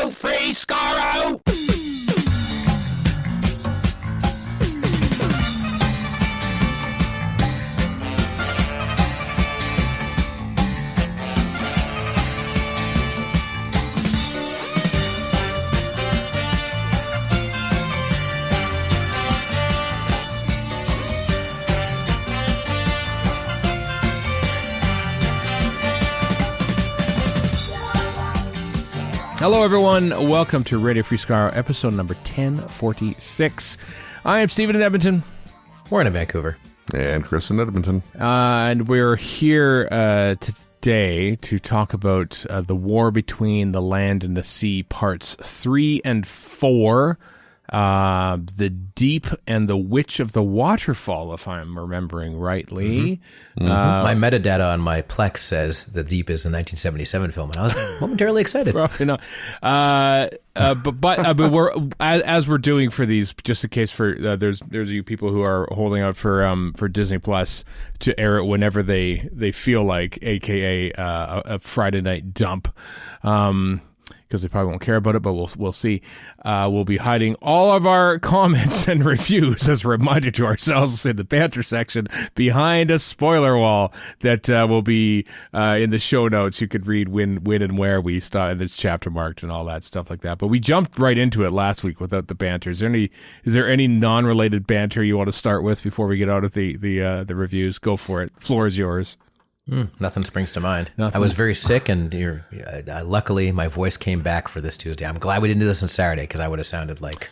Radio Free Skaro! Hello, everyone. Welcome to Radio Free Skaro, episode number 1046. I am Stephen in Edmonton. Warren in Vancouver. And Chris in Edmonton. And we're here today to talk about the war between the land and the sea, parts 3 and 4. The Deep and the Witch of the Waterfall, if I'm remembering rightly. My metadata on my Plex says The Deep is the 1977 film, and I was momentarily excited. Probably not. But we're as we're doing for these, just in case for there's you people who are holding out for Disney Plus to air it whenever they feel like, aka a Friday night dump. Because they probably won't care about it, but we'll see. We'll be hiding all of our comments and reviews as a reminder to ourselves in the banter section behind a spoiler wall that will be in the show notes. You could read when and where we start, and it's chapter marked and all that stuff like that. But we jumped right into it last week without the banter. Is there any non-related banter you want to start with before we get out of the reviews? Go for it. Floor is yours. Nothing springs to mind. Nothing. I was very sick, and luckily my voice came back for this Tuesday. I'm glad we didn't do this on Saturday, because I would have sounded like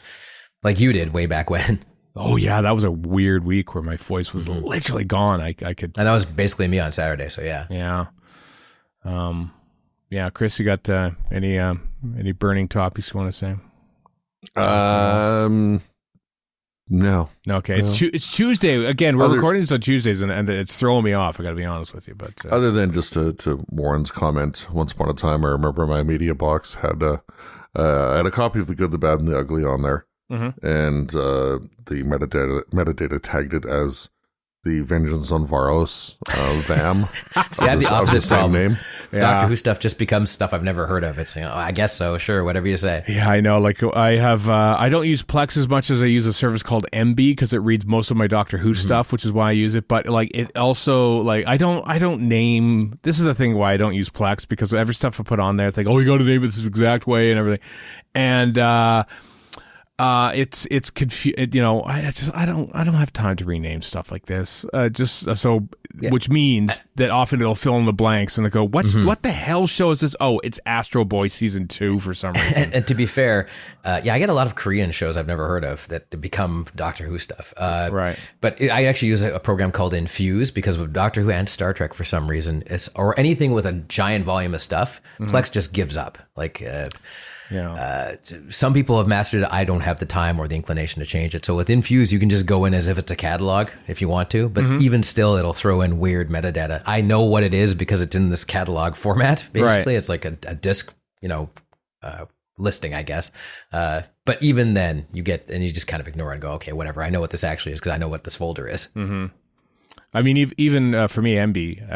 you did way back when. Oh yeah, that was a weird week where my voice was literally gone. I could, and that was basically me on Saturday. So yeah. Yeah. Chris, you got any burning topics you want to say? No. Okay, no. It's Tuesday again. We're recording this on Tuesdays, and it's throwing me off. I got to be honest with you, but other than just to Warren's comment, once upon a time, I remember my media box had a copy of The Good, the Bad, and the Ugly on there, and the metadata tagged it as The Vengeance on Varos, VAM. See, I had the opposite problem. Name. Yeah. Doctor Who stuff just becomes stuff I've never heard of. It's I guess so, sure, whatever you say. Yeah, I know. Like I have, I don't use Plex as much as I use a service called MB because it reads most of my Doctor Who stuff, which is why I use it. But like it also, like I don't name. This is the thing why I don't use Plex, because every stuff I put on there, it's like, oh, you got to name it this exact way and everything, and it's confusing. You know, I don't have time to rename stuff like this. Which means that often it'll fill in the blanks and they go, what the hell show is this? Oh, it's Astro Boy season 2 for some reason. And to be fair, I get a lot of Korean shows I've never heard of that become Doctor Who stuff. Right. But I actually use a program called Infuse, because with Doctor Who and Star Trek, for some reason, or anything with a giant volume of stuff, Plex just gives up. Like. Some people have mastered it. I don't have the time or the inclination to change it. So with Infuse, you can just go in as if it's a catalog if you want to, but even still, it'll throw in weird metadata. I know what it is because it's in this catalog format. Basically, It's like a disc, listing, I guess. But even then, you just kind of ignore it and go, okay, whatever. I know what this actually is because I know what this folder is. I mean, even for me, MB,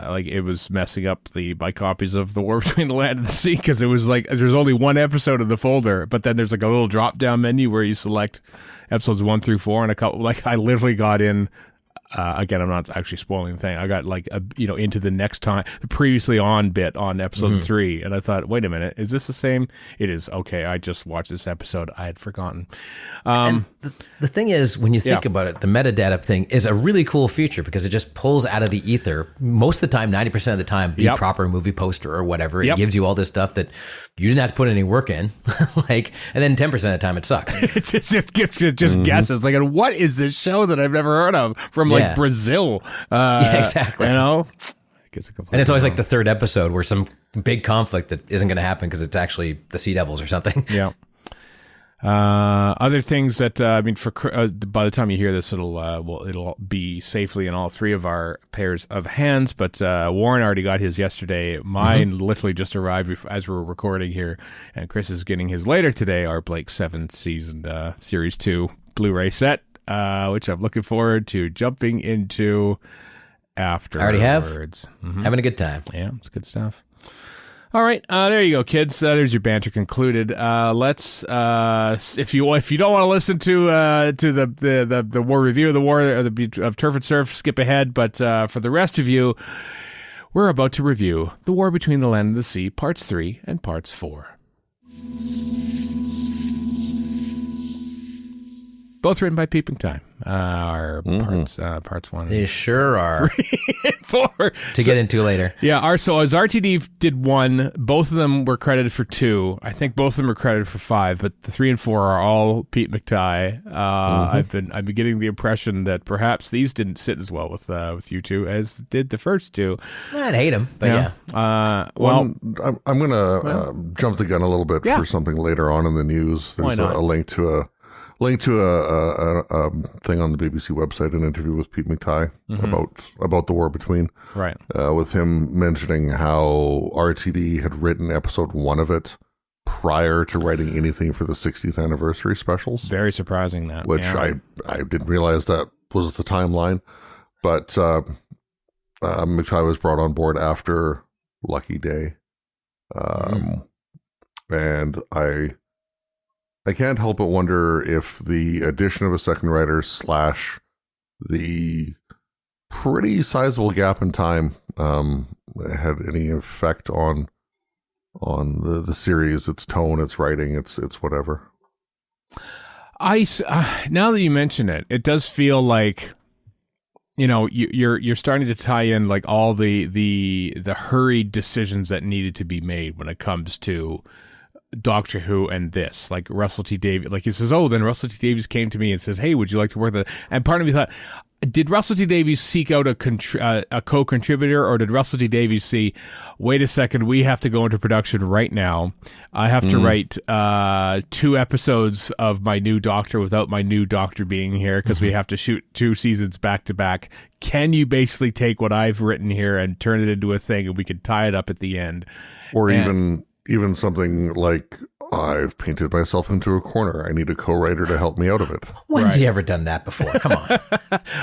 like it was messing up my copies of The War Between the Land and the Sea, because it was like there's only one episode of the folder, but then there's like a little drop down menu where you select episodes 1 through 4, and a couple. Like I literally got in. Again, I'm not actually spoiling the thing. I got like into the next time, the previously on bit on episode 3, and I thought, wait a minute, is this the same? It is. Okay, I just watched this episode. I had forgotten. And the thing is, when you think about it, the metadata thing is a really cool feature because it just pulls out of the ether most of the time, 90% of the time, the proper movie poster or whatever. It gives you all this stuff that you didn't have to put any work in, and then 10% of the time it sucks. It just guesses like, and what is this show that I've never heard of from like Brazil? Exactly. And it's always like the third episode where some big conflict that isn't going to happen because it's actually the Sea Devils or something. Yeah. Other things that I mean, for by the time you hear this, it'll be safely in all 3 of our pairs of hands. But Warren already got his yesterday. Mine literally just arrived as we're recording here, and Chris is getting his later today. Our Blake 7th season series 2 Blu-ray set, which I'm looking forward to jumping into afterwards. I already have. Having a good time. Yeah, it's good stuff. All right, there you go, kids. There's your banter concluded. Let's, if you don't want to listen to the war review of the war of Turf and Surf, skip ahead. But for the rest of you, we're about to review The War Between the Land and the Sea, Parts 3 and Parts 4. Both written by Peeping Time. Parts 1. They sure are. 3 and 4. To get into later. Yeah, so as RTD did 1, both of them were credited for 2. I think both of them are credited for 5, but the 3 and 4 are all Pete McTighe. I've been getting the impression that perhaps these didn't sit as well with you two as did the first 2. I'd hate them, but yeah. I'm going to jump the gun a little bit for something later on in the news. There's a link to a thing on the BBC website, an interview with Pete McTighe about the war between, right? With him mentioning how RTD had written episode 1 of it prior to writing anything for the 60th anniversary specials. Very surprising that, which I didn't realize that was the timeline, but McTighe was brought on board after Lucky Day, and I can't help but wonder if the addition of a second writer / the pretty sizable gap in time had any effect on the series, its tone, its writing, its whatever. Now that you mention it, it does feel like, you know, you're starting to tie in like all the hurried decisions that needed to be made when it comes to Doctor Who and this, like Russell T Davies, like he says, then Russell T Davies came to me and says, hey, would you like to work with it? And part of me thought, did Russell T Davies seek out a co-contributor, or did Russell T Davies see, wait a second, we have to go into production right now. I have to write 2 episodes of my new Doctor without my new Doctor being here because we have to shoot 2 seasons back to back. Can you basically take what I've written here and turn it into a thing and we could tie it up at the end? Or even something like, I've painted myself into a corner. I need a co-writer to help me out of it. When's he ever done that before? Come on.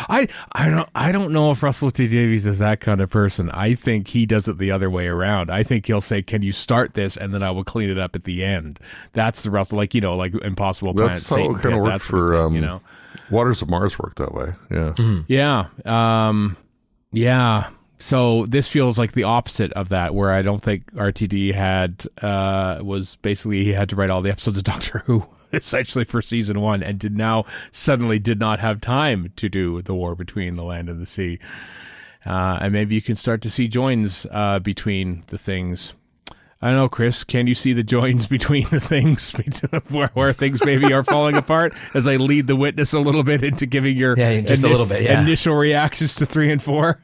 I don't know if Russell T Davies is that kind of person. I think he does it the other way around. I think he'll say, "Can you start this, and then I will clean it up at the end." That's the Russell, like Impossible Planet. That's how it kind of worked for Waters of Mars worked that way. Yeah. Yeah. So this feels like the opposite of that, where I don't think RTD had he had to write all the episodes of Doctor Who essentially for season 1, and suddenly did not have time to do the war between the land and the sea. And maybe you can start to see joins between the things. I don't know, Chris, can you see the joins between the things where things maybe are falling apart, as I lead the witness a little bit into giving your initial reactions to 3 and 4?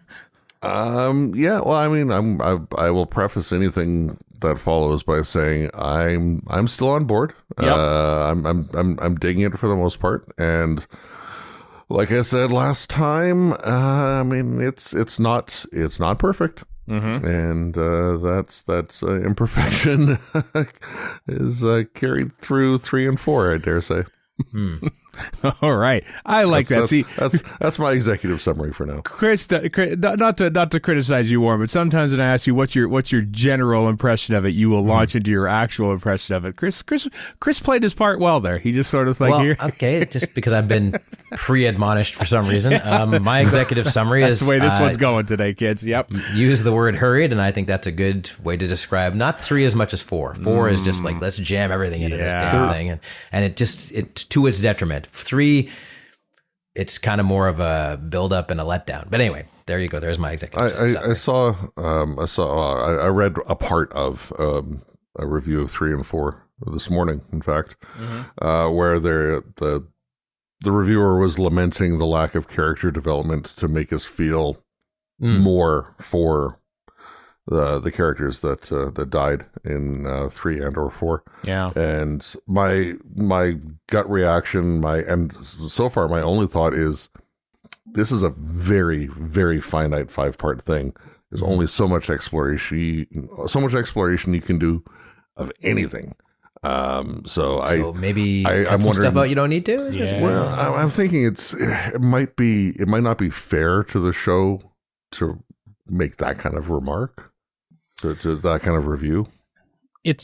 Well, I mean, I will preface anything that follows by saying I'm still on board. Yep. I'm digging it for the most part, and like I said last time, I mean it's not perfect, and that's imperfection is carried through 3 and 4, I dare say. All right, I like that. See, that's my executive summary for now. Chris, not to criticize you, Warren, but sometimes when I ask you what's your general impression of it, you will launch into your actual impression of it. Chris played his part well there. He just sort of here. Okay, just because I've been pre-admonished for some reason. My executive summary is that's the way this one's going today, kids. Yep. Use the word hurried, and I think that's a good way to describe not 3 as much as 4. 4 is just like, let's jam everything into this damn thing, and it to its detriment. 3, it's kind of more of a build up and a letdown. But anyway, there you go. There's my executive. I read a part of a review of 3 and 4 this morning, in fact, where the reviewer was lamenting the lack of character development to make us feel more for the characters that died in 3 and or 4. Yeah. And my gut reaction, and so far my only thought is, this is a very, very finite 5-part thing. There's only so much exploration you can do of anything. So maybe I'm some stuff out you don't need to. Yeah. Well, I'm thinking it might not be fair to the show to make that kind of remark. To that kind of review.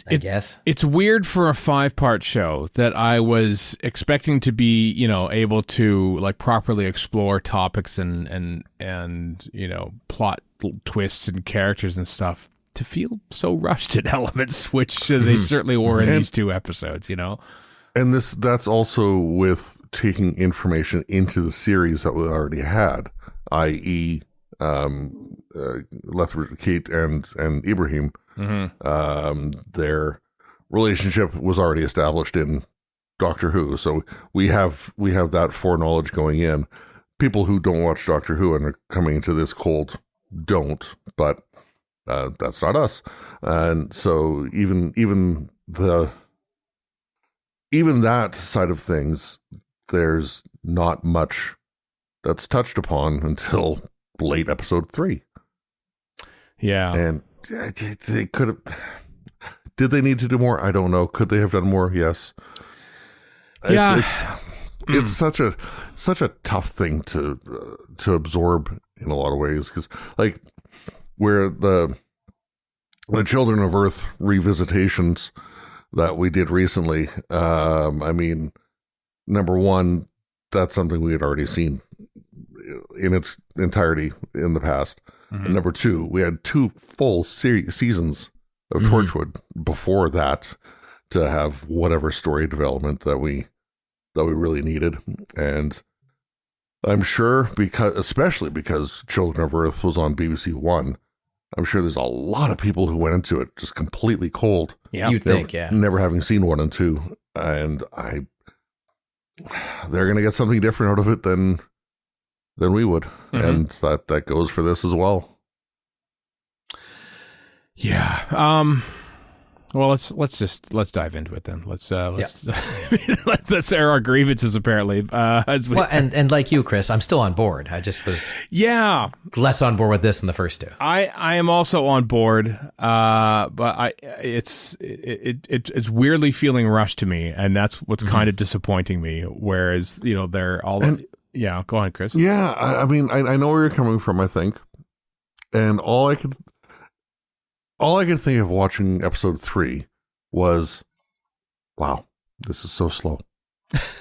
I guess it's weird for a 5-part show that I was expecting to be, able to like properly explore topics and plot twists and characters and stuff, to feel so rushed at elements, which they certainly were in these 2 episodes, And that's also with taking information into the series that we already had, i.e., Lethbridge, Kate, and Ibrahim. Their relationship was already established in Doctor Who, so we have that foreknowledge going in. People who don't watch Doctor Who and are coming into this cold don't, but that's not us. And so even that side of things, there's not much that's touched upon until late episode 3. Yeah. And they could have... Did they need to do more? I don't know. Could they have done more? Yes. It's such a tough thing to absorb in a lot of ways, because like where the Children of Earth revisitations that we did recently, I mean, number one, that's something we had already seen in its entirety in the past. And number 2, we had 2 full seasons of Torchwood before that to have whatever story development that we really needed. And I'm sure, especially because Children of Earth was on BBC One, I'm sure there's a lot of people who went into it just completely cold. Yeah, you'd think, yeah. Never having seen 1 and 2. And they're going to get something different out of it than we would. And that goes for this as well. Yeah. Well, let's dive into it then. Let's let's air our grievances. Apparently, and like you, Chris, I'm still on board. I just was less on board with this than the first 2. I am also on board, but it's weirdly feeling rushed to me, and that's what's kind of disappointing me. Whereas they're all go on, Chris. Yeah, I mean I know where you're coming from. I think, and all I could think of watching episode 3 was, wow, this is so slow.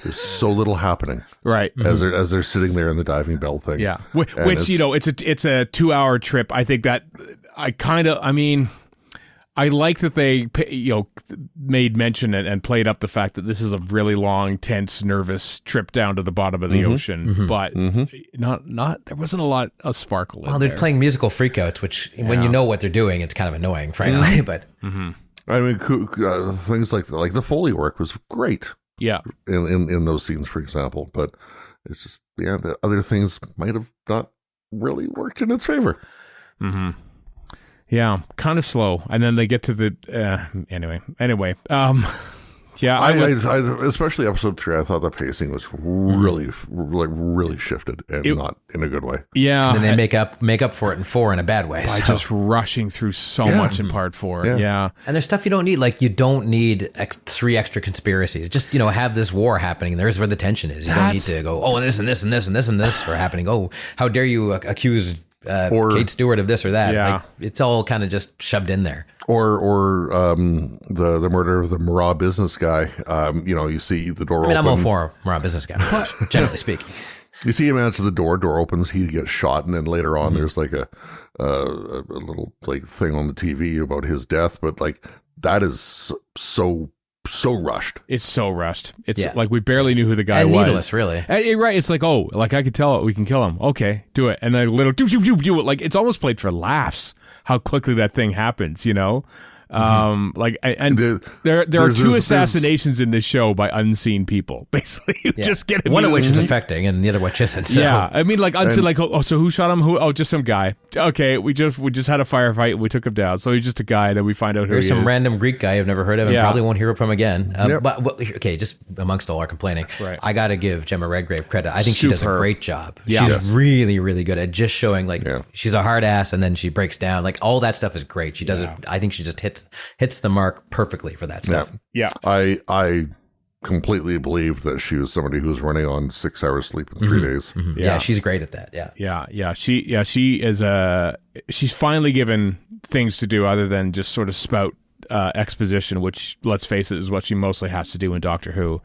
There's so little happening. Right. As they're sitting there in the diving bell thing. Yeah. Which it's a 2-hour trip. I think that I like that they, made mention and played up the fact that this is a really long, tense, nervous trip down to the bottom of the ocean, but not there wasn't a lot of sparkle. Well, they're playing musical freakouts, which when you know what they're doing, it's kind of annoying, frankly. But I mean, things like the Foley work was great. Yeah, in those scenes, for example, but it's just the other things might have not really worked in its favor. Yeah, kind of slow, and then they get to the anyway. Yeah, I especially episode 3. I thought the pacing was really shifted, and not in a good way. Yeah, and then they make up for it in 4 in a bad way by just rushing through so much in part 4. Yeah, and there's stuff you don't need. Like you don't need 3 extra conspiracies. Just have this war happening. There's where the tension is. You don't need to go, this and this and this and this and this are happening. Oh, how dare you accuse Kate Stewart of this or that? Yeah. Like, it's all kind of just shoved in there. Or the murder of the Marat business guy. You see the door open. I'm all for Marat business guy, generally speaking. You see him answer the door opens, he gets shot, and then later on there's like a little like thing on the TV about his death, but like that is so rushed. It's so rushed. It's like we barely knew who the guy was. Needless, really. Right. It's like, I could tell it. We can kill him. Okay, do it. And then a little do it. Like it's almost played for laughs. How quickly that thing happens, Like, and there are 2 assassinations in this show by unseen people. Basically, you just get one of which is affecting, and the other which isn't. So. Yeah, I mean, like unseen, like so who shot him? Just some guy. Okay, we just had a firefight and we took him down. So he's just a guy that we find out who There's he some is. Random Greek guy I've never heard of and probably won't hear from again. Yep. But okay, just amongst all our complaining, I got to give Gemma Redgrave credit. I think she does a great job. Yeah. She's really, really good at just showing she's a hard ass and then she breaks down. Like all that stuff is great. She does it. I think she just hits the mark perfectly for that stuff. Yeah. I completely believe that she was somebody who was running on 6 hours sleep in 3 days. Yeah, she's great at that. Yeah. She is she's finally given things to do other than just sort of spout exposition, which, let's face it, is what she mostly has to do in Doctor Who,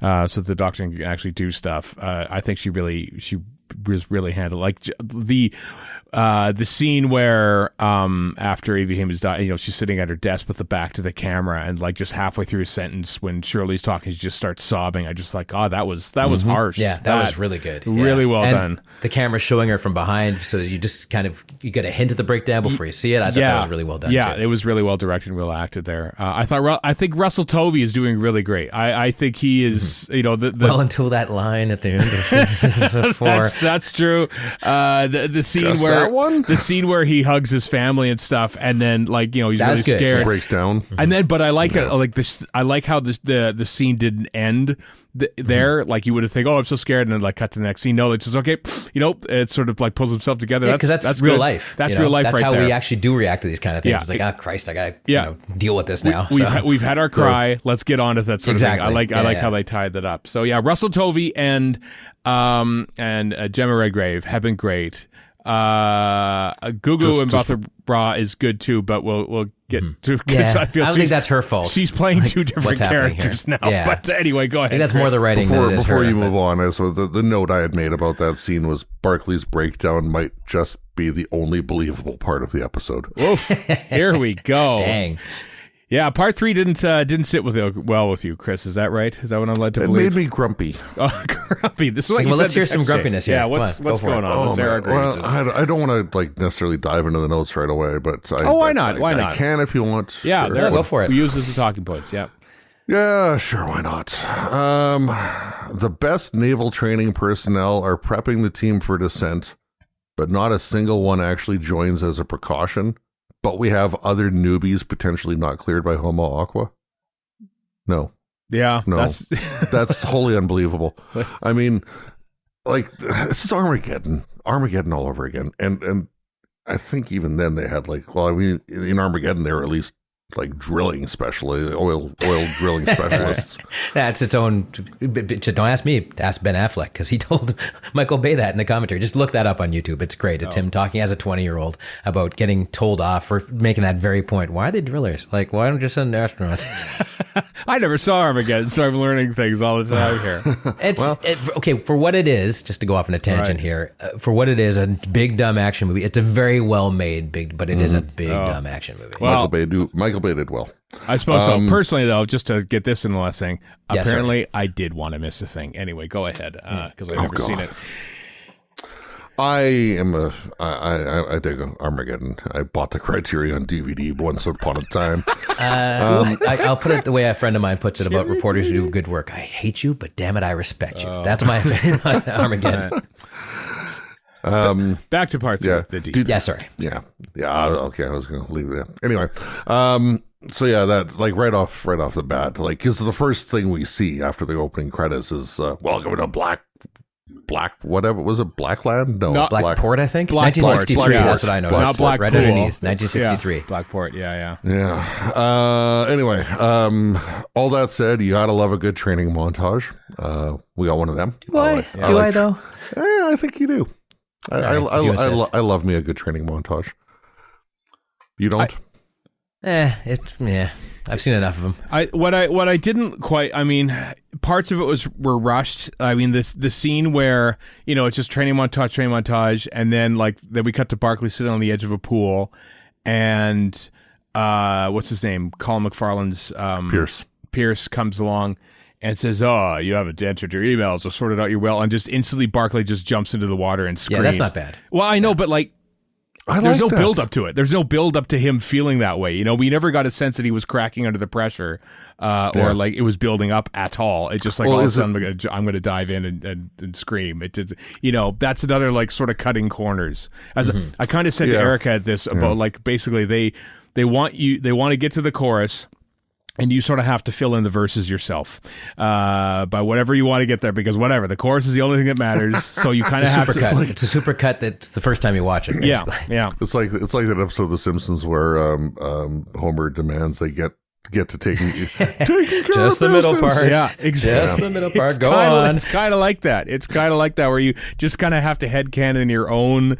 so the Doctor can actually do stuff. I think she was really handled, like the scene where after Abraham has died, she's sitting at her desk with the back to the camera, and like just halfway through a sentence when Shirley's talking, she just starts sobbing. I just like, that was harsh. Yeah, that was really good. Really well done. The camera showing her from behind, so you just you get a hint of the breakdown before you see it. I thought that was really well done. Yeah, too. it was really well directed and well acted there. I think Russell Tovey is doing really great. I think he is, well, until that line at the end of that's true. The scene Just where that one? the scene where he hugs his family and stuff, and then he's really good. scared. Breaks down. And then, but I like it. Like this, I like how the scene didn't end there. Like you would have think, I'm so scared, and then like cut to the next scene. No, it's just okay. It sort of like pulls himself together. Because that's real life. That's real life. That's right how there. we actually do react to these kind of things. Yeah. It's like, Christ, I gotta deal with this now. We've had our cry. Let's get on to that sort of thing. I like how they tied that up. So yeah, Russell Tovey and Gemma Redgrave have been great. Gugu and Buther Bra is good too, but we'll get to, because I don't think that's her fault. She's playing two different characters now. Yeah. But anyway, go ahead. I think that's more the writing before you move on. So the note I had made about that scene was Barclay's breakdown might just be the only believable part of the episode. Oof. Here we go. Dang. Yeah, part 3 didn't sit well with you, Chris. Is that right? Is that what I'm led to believe? It made me grumpy. Oh, grumpy. This is what you let's said hear some grumpiness here. Yeah, what's going on? Let's air our grievances. I don't want to necessarily dive into the notes right away, but why not? Why not? I can if you want. Yeah, sure. Go for it. We use this as talking points. Yeah. Yeah, sure, why not? The best naval training personnel are prepping the team for descent, but not a single one actually joins as a precaution. But we have other newbies potentially not cleared by Homo Aqua. No. Yeah. No. That's wholly unbelievable. I mean, like, this is Armageddon all over again. And I think even then they had in Armageddon they were at least like drilling specialists, oil drilling specialists. That's its own. Don't ask me. Ask Ben Affleck, because he told Michael Bay that in the commentary. Just look that up on YouTube. It's great. It's him talking as a 20-year-old about getting told off for making that very point. Why are they drillers? Like, why don't you send astronauts? I never saw Armageddon, so I'm learning things all the time here. Okay, for what it is, just to go off on a tangent here, for what it is, a big dumb action movie. It's a very well made but it is a big dumb action movie. Well, Michael Bay did well. I suppose so. Personally, though, just to get this in the last thing, Yes, apparently I did want to miss a thing. Anyway, go ahead, because I've never seen it. I dig Armageddon. I bought the Criterion DVD once upon a time. I'll put it the way a friend of mine puts it about reporters who do good work. I hate you, but damn it, I respect you. That's my opinion on Armageddon. Back to part 3. Yeah. Sorry. Yeah. Okay, I was going to leave it there. Anyway, so yeah, that like right off the bat, like, because the first thing we see after the opening credits is welcome to Black whatever was it, Blackland? No, Blackport, I think. Blackport, 1963. That's what I noticed. Not Blackpool. Right underneath 1963. Yeah, Blackport. Yeah. Anyway, all that said, you gotta love a good training montage. We got one of them. Do I though? I think you do. I love me a good training montage. You don't? I've seen enough of them. What I didn't quite. I mean, parts of it were rushed. I mean, the scene where it's just training montage, and then we cut to Barclay sitting on the edge of a pool, and what's his name? Colin McFarlane's Pierce comes along and says, "Oh, you haven't entered your emails or sorted out your will," and just instantly Barclay just jumps into the water and screams. Yeah, that's not bad. Well, I know, but there's no build up to it. There's no build up to him feeling that way. We never got a sense that he was cracking under the pressure, or it was building up at all. It just all of a sudden I'm going to dive in and scream. It just that's another sort of cutting corners. As I kind of said to Erica at this about basically they want to get to the chorus. And you sort of have to fill in the verses yourself by whatever you want to get there, because the chorus is the only thing that matters. So you kind of have to. It's a super cut that's the first time you watch it. Basically. Yeah. It's like that episode of The Simpsons where Homer demands they get to taking just the middle part. Yeah, exactly. Just the middle part. Go on. It's kind of like that. It's kind of like that where you just kind of have to headcanon your own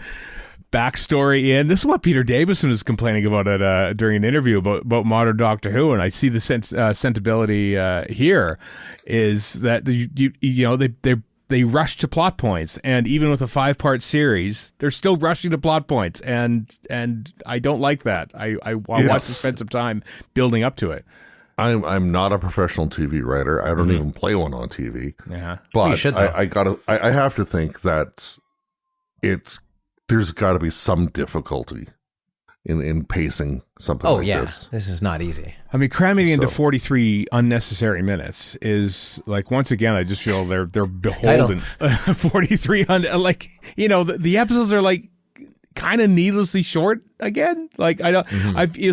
backstory in. This is what Peter Davison was complaining about it during an interview about modern Doctor Who, and I see the sensibility here is that they rush to plot points, and even with a 5-part series, they're still rushing to plot points, and I don't like that. I want to spend some time building up to it. I'm not a professional TV writer. I don't even play one on TV. Yeah, but you should, I have to think that there's got to be some difficulty in pacing something like this. This is not easy. I mean, cramming into 43 unnecessary minutes is like, once again, I just feel they're beholden. 43 the episodes are like kind of needlessly short again. Like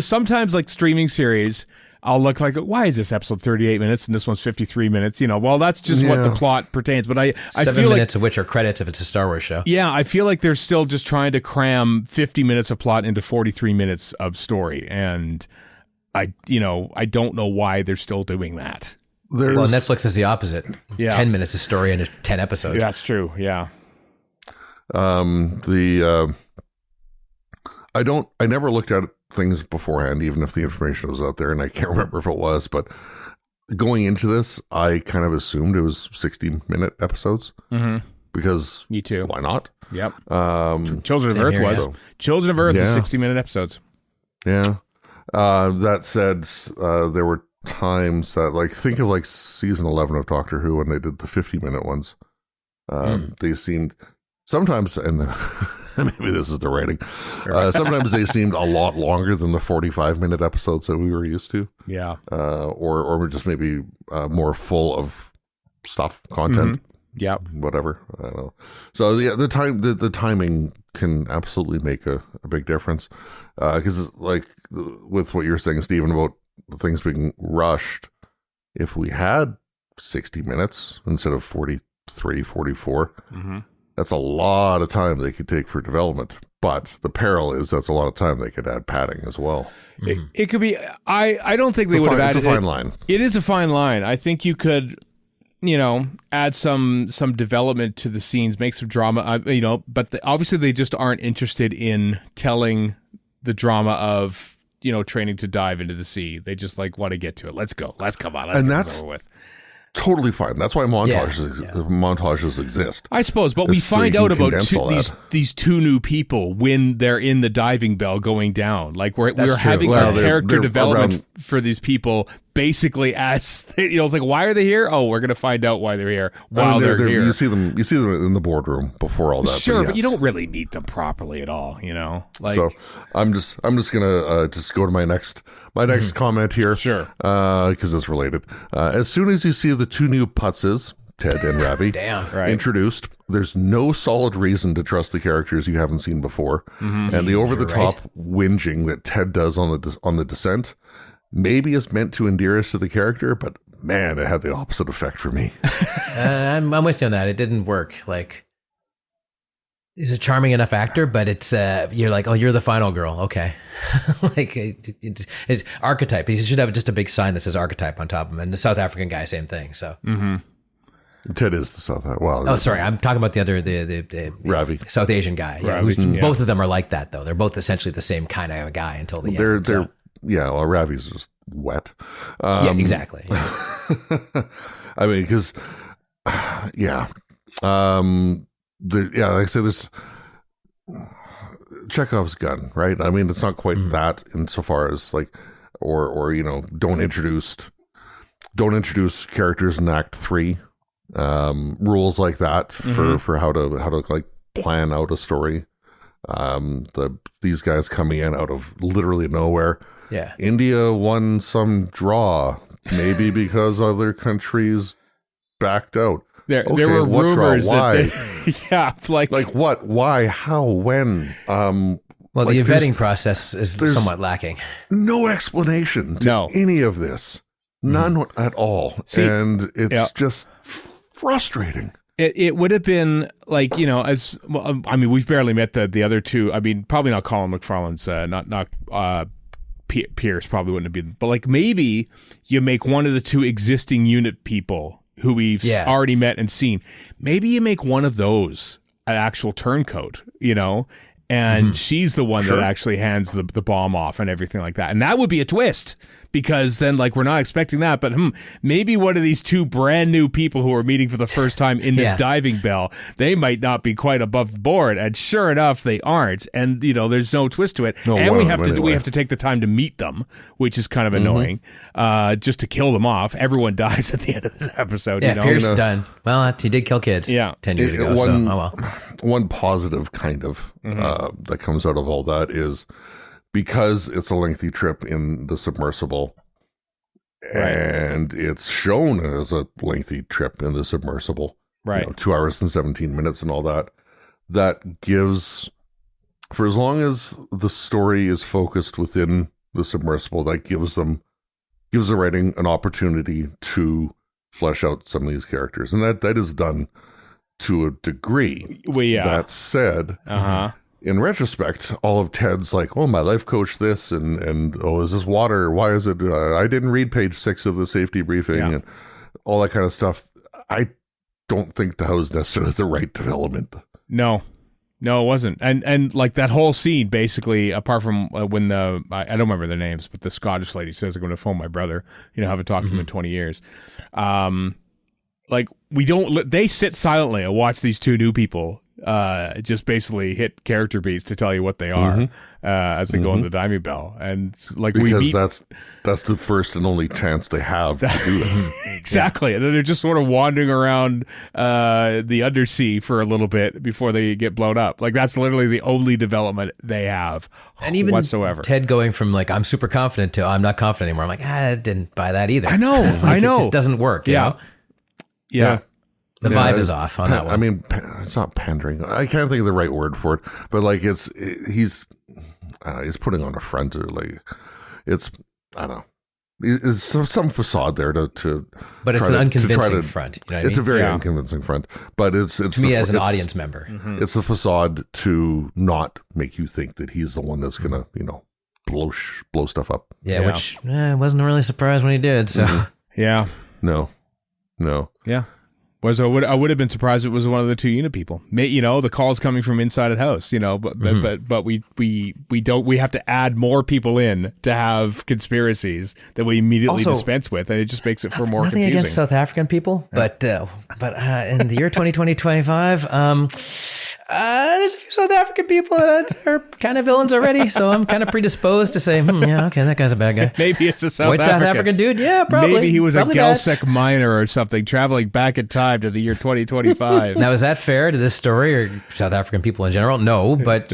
sometimes like streaming series, I'll look like, why is this episode 38 minutes and this one's 53 minutes? Well, that's just what the plot pertains. But I 7 feel minutes of which are credits if it's a Star Wars show. Yeah, I feel like they're still just trying to cram 50 minutes of plot into 43 minutes of story. And I don't know why they're still doing that. Well, Netflix is the opposite. Yeah. 10 minutes of story into 10 episodes. That's true, yeah. I never looked at things beforehand, even if the information was out there, and I can't remember if it was, but going into this, I kind of assumed it was 60-minute episodes. Because me too. Why not? Yep. Children of Earth was. Yeah. Children of Earth is 60-minute episodes. Yeah. That said, there were times that, like, think of like season 11 of Doctor Who when they did the 50-minute ones. They seemed sometimes, and maybe this is the writing, sometimes they seemed a lot longer than the 45-minute episodes that we were used to. Yeah. Or just maybe more full of stuff, content. Yeah. Whatever. I don't know. So yeah, the timing can absolutely make a big difference. Because like with what you're saying, Stephen, about things being rushed, if we had 60 minutes instead of 43, 44, that's a lot of time they could take for development. But the peril is that's a lot of time they could add padding as well. It could be. I don't think they would have added. It's a fine line. It is a fine line. I think you could, add some development to the scenes, make some drama. But obviously they just aren't interested in telling the drama of training to dive into the sea. They just like want to get to it. Let's go. Let's come on. Let's get this over with. Totally fine. That's why montages exist. I suppose, but we find out about these two new people when they're in the diving bell going down. Like we're having character development for these people basically as it's like, why are they here? Oh, we're gonna find out why they're here while they're here. You see them in the boardroom before all that. Sure, but you don't really meet them properly at all. Like, so I'm just gonna just go to my next comment here. Sure, because it's related. As soon as you see the two new putzes, Ted and Ravi, introduced, there's no solid reason to trust the characters you haven't seen before, and the over-the-top whinging that Ted does on the descent maybe is meant to endear us to the character, but man, it had the opposite effect for me. I'm with you on that. It didn't work. Like, he's a charming enough actor, but it's you're like, oh, you're the final girl, okay? Like it's archetype. He should have just a big sign that says archetype on top of him. And the South African guy, same thing. So Ted is the South. Well, oh, sorry, I'm talking about the other the Ravi, South Asian guy. Yeah, both of them are like that though. They're both essentially the same kind of guy until the end. Yeah, well, Ravi's just wet. Yeah, exactly. Yeah. I mean, because, like I say, this Chekhov's gun, right? I mean, it's not quite that insofar as like, or don't introduce characters in Act 3, rules like that for how to like plan out a story. These guys coming in out of literally nowhere. Yeah. India won some draw, maybe because other countries backed out. There were rumors that like what, why, how, when. Well, the vetting process is somewhat lacking. No explanation to any of this, none at all, and it's just frustrating. It would have been like, as well, I mean, we've barely met the other two. I mean, probably not Colin McFarlane's, not Pierce probably wouldn't have been, but like maybe you make one of the two existing unit people who we've already met and seen. Maybe you make one of those an actual turncoat, and she's the one that actually hands the bomb off and everything like that. And that would be a twist, because then, like, we're not expecting that, but maybe one of these two brand new people who are meeting for the first time in this diving bell, they might not be quite above board, and sure enough, they aren't. And there's no twist to it, and we have to take the time to meet them, which is kind of annoying, just to kill them off. Everyone dies at the end of this episode. Yeah, Pierce done. Well, he did kill kids. 10 years ago. One positive kind of that comes out of all that is, because it's a lengthy trip in the submersible, and it's shown as a lengthy trip in the submersible, 2 hours and 17 minutes and all that, that gives, for as long as the story is focused within the submersible, that gives the writing an opportunity to flesh out some of these characters. And that is done to a degree. That said, in retrospect, all of Ted's like, oh, my life coach this, and oh, is this water? Why is it? I didn't read page 6 of the safety briefing, and all that kind of stuff. I don't think that was necessarily the right development. No, it wasn't. And like that whole scene, basically, apart from when I don't remember their names, but the Scottish lady says, I'm going to phone my brother. Haven't talked to him in 20 years. Like, they sit silently and watch these two new people just basically hit character beats to tell you what they are as they go on the diving bell. And like, because that's the first and only chance they have to do that. Exactly. And then they're just sort of wandering around the undersea for a little bit before they get blown up. Like, that's literally the only development they have, and even whatsoever. Ted going from like, I'm super confident to I'm not confident anymore. I'm like, I didn't buy that either. I know. It just doesn't work. You know? Yeah. The vibe is off on that one. I mean, it's not pandering. I can't think of the right word for it, but like he's putting on a front, or like it's, I don't know. It's some facade there to but it's an unconvincing front. You know what it's I mean? A very unconvincing front, but it's to me as an audience member. It's a facade to not make you think that he's the one that's gonna blow stuff up. Yeah, which I wasn't really surprised when he did. So no. Yeah. I would have been surprised if it was one of the two unit people. The call's coming from inside the house, but we have to add more people in to have conspiracies that we immediately dispense with, and it just makes it for more nothing confusing. Against South African people, but in the year 2025, there's a few South African people that are kind of villains already, so I'm kind of predisposed to say, okay, that guy's a bad guy. Maybe it's a South African dude. Yeah, probably. Maybe he was a Gelsec miner or something, traveling back in time to the year 2025. Now, is that fair to this story or South African people in general? No, but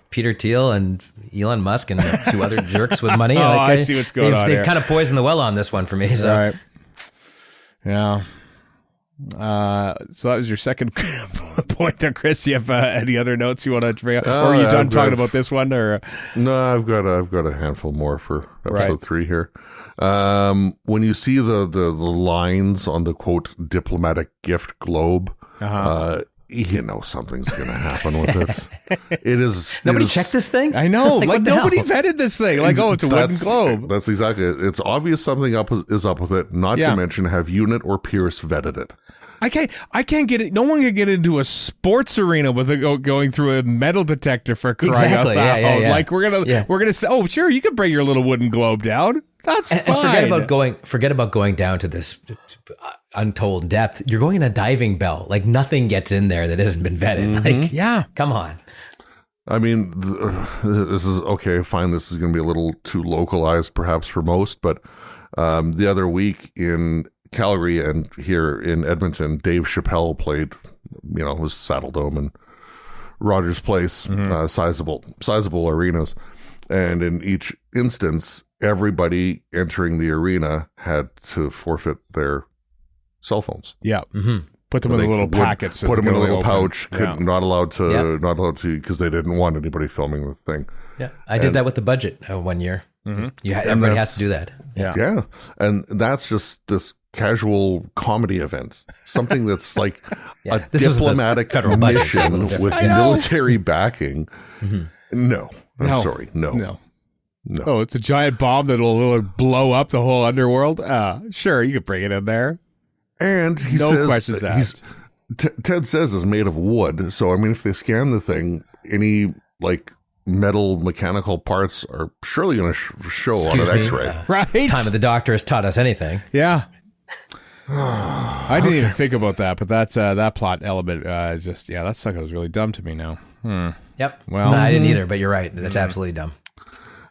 Peter Thiel and Elon Musk and two other jerks with money. I see what's going on. They've kind of poisoned the well on this one for me. So. All right. Yeah. So that was your second point there, Chris. Do you have any other notes you want to bring up? Or are you done talking about this one? Or no, I've got a handful more for episode 3 here. When you see the lines on the quote diplomatic gift globe, something's going to happen with it. It is nobody checked this thing. I know, like nobody vetted this thing. Like, it's a wooden globe. That's exactly it. It's obvious something is up with it. Not to mention, have Unit or Pierce vetted it? I can't get it. No one can get into a sports arena with going through a metal detector for crying out loud. Yeah. Like we're gonna say, oh sure, you can bring your little wooden globe down. That's fine. And forget about going down to this untold depth. You're going in a diving bell. Like, nothing gets in there that hasn't been vetted. Like, come on. I mean, this is okay. Fine, this is going to be a little too localized, perhaps for most. But the other week in Calgary and here in Edmonton, Dave Chappelle played. Was Saddle Dome and Rogers Place, sizable arenas, and in each instance, everybody entering the arena had to forfeit their cell phones. Yeah. Put them in the little packets. Put them in a little pouch. Not allowed to, because they didn't want anybody filming the thing. Yeah. I did that with the budget 1 year. Everybody has to do that. Yeah. And that's just this casual comedy event. Something that's like a diplomatic mission with military backing. No. I'm sorry. No. Oh, it's a giant bomb that'll blow up the whole underworld? Sure, you could bring it in there. And he says, questions asked. Ted says is made of wood. So, I mean, if they scan the thing, any, like, metal mechanical parts are surely going to show on an X-ray. Right? Time of the Doctor has taught us anything. Yeah. I didn't even think about that, but that's that plot element that sucker was really dumb to me now. Yep. Well, no, I didn't either, but you're right. That's absolutely dumb.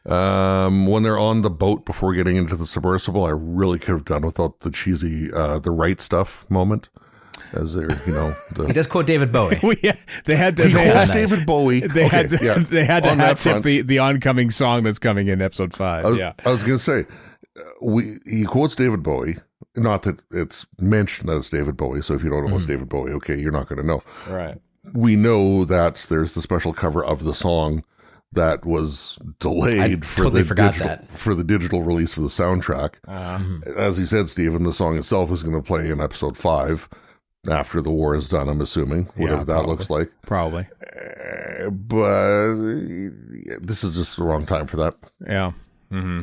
When they're on the boat before getting into the submersible, I really could have done without the cheesy the right stuff moment. As they're, he does quote David Bowie. They had to. He quotes David Bowie. They had to hat tip the oncoming song that's coming in episode 5. I was going to say, he quotes David Bowie. Not that it's mentioned that it's David Bowie. So if you don't know it's David Bowie, okay, you're not going to know. Right. We know that there's the special cover of the song that was delayed for the digital release for the soundtrack. As you said, Stephen, the song itself is going to play in episode 5 after the war is done, I'm assuming, whatever that looks like. Probably. But this is just the wrong time for that. Yeah. Mm-hmm.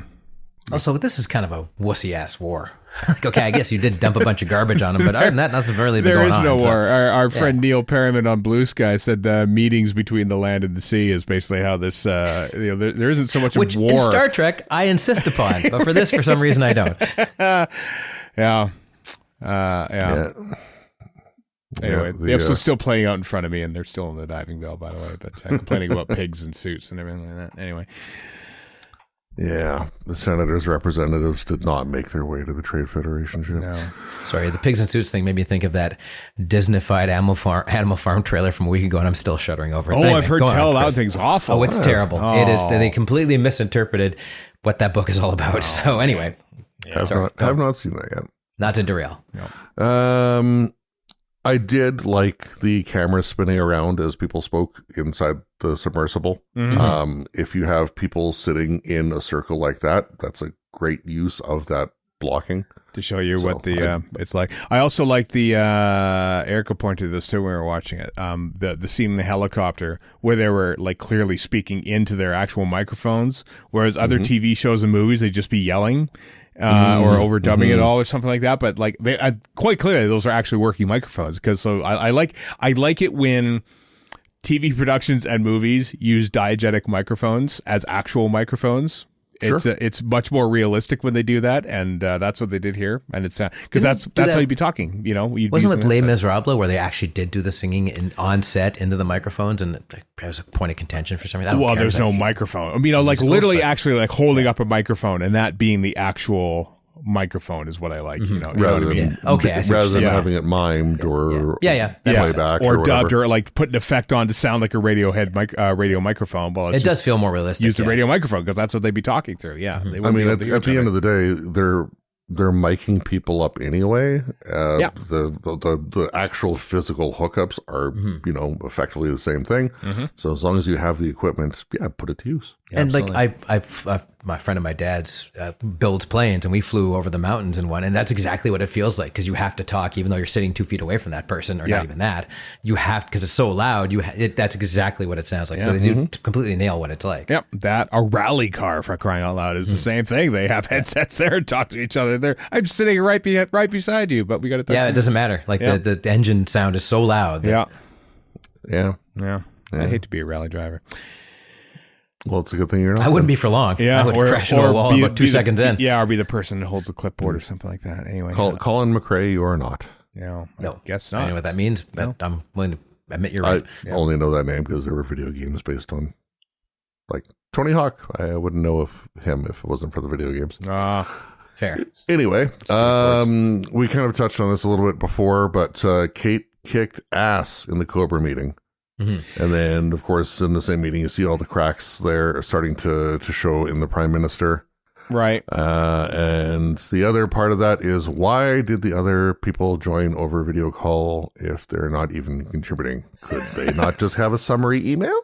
Also, this is kind of a wussy-ass war. Like, okay, I guess you did dump a bunch of garbage on them, but other than that, nothing's really been going on. There is no war. Our friend Neil Perriman on Blue Sky said the meetings between the land and the sea is basically how this, there isn't so much Which, of war. In Star Trek, I insist upon, but for this, for some reason, I don't. Yeah. Anyway, Yeah, the episode's still playing out in front of me, and they're still in the diving bell, by the way, but complaining about pigs and suits and everything like that. Anyway. Yeah, the senators' representatives did not make their way to the Trade Federation ship. No. Sorry, the pigs and suits thing made me think of that Disney-fied Animal Farm trailer from a week ago, and I'm still shuddering over it. Oh, anyway, I've heard tell that thing's awful. Oh, it's terrible. It is. They completely misinterpreted what that book is all about. So anyway. Have not seen that yet. Not to derail. No. I did like the camera spinning around as people spoke inside the submersible. Mm-hmm. If you have people sitting in a circle like that, that's a great use of that blocking. To show you what the it's like. I also like the Erica pointed to this too when we were watching it. The scene in the helicopter where they were like clearly speaking into their actual microphones, whereas other TV shows and movies they'd just be yelling. Or overdubbing it all or something like that, but like they quite clearly those are actually working microphones because I like it when TV productions and movies use diegetic microphones as actual microphones. Sure. It's much more realistic when they do that, and that's what they did here. And it's because that's how you'd be talking. Wasn't it with Les Miserables where they actually did do the singing on set into the microphones, and it was a point of contention for some reason. Well, there's no microphone. Like literally, actually, like holding up a microphone and that being the actual microphone is what I like. You know what I mean? Okay, rather than having it mimed or playback or dubbed or like put an effect on to sound like a radio microphone. Well, it does feel more realistic. Use the radio microphone because that's what they'd be talking through. Yeah, I mean, at the end of the day, they're miking people up anyway. The actual physical hookups are effectively the same thing. So as long as you have the equipment, put it to use. Yeah, and absolutely. Like my friend of my dad's builds planes, and we flew over the mountains in one, and that's exactly what it feels like because you have to talk even though you're sitting 2 feet away from that person, or not even that. You have because it's so loud. That's exactly what it sounds like. So they do completely nail what it's like. Yep, a rally car for crying out loud is the same thing. They have headsets there and talk to each other. I'm sitting right beside you, but we got to talk. Yeah, it doesn't matter. Like the engine sound is so loud. Yeah. I hate to be a rally driver. Well, it's a good thing you're not. I wouldn't be for long. Yeah, I would crash into a wall about 2 seconds in. Yeah, or be the person that holds the clipboard or something like that. Anyway, Colin McRae, you are not. No, I guess not. I know what that means, but I'm willing to admit you're right. I only know that name because there were video games based on, like Tony Hawk. I wouldn't know if it wasn't for the video games. Fair. Anyway, we kind of touched on this a little bit before, but Kate kicked ass in the Cobra meeting. Mm-hmm. And then, of course, in the same meeting, you see all the cracks there starting to show in the Prime Minister. Right. And the other part of that is, why did the other people join over video call if they're not even contributing? Could they not just have a summary email?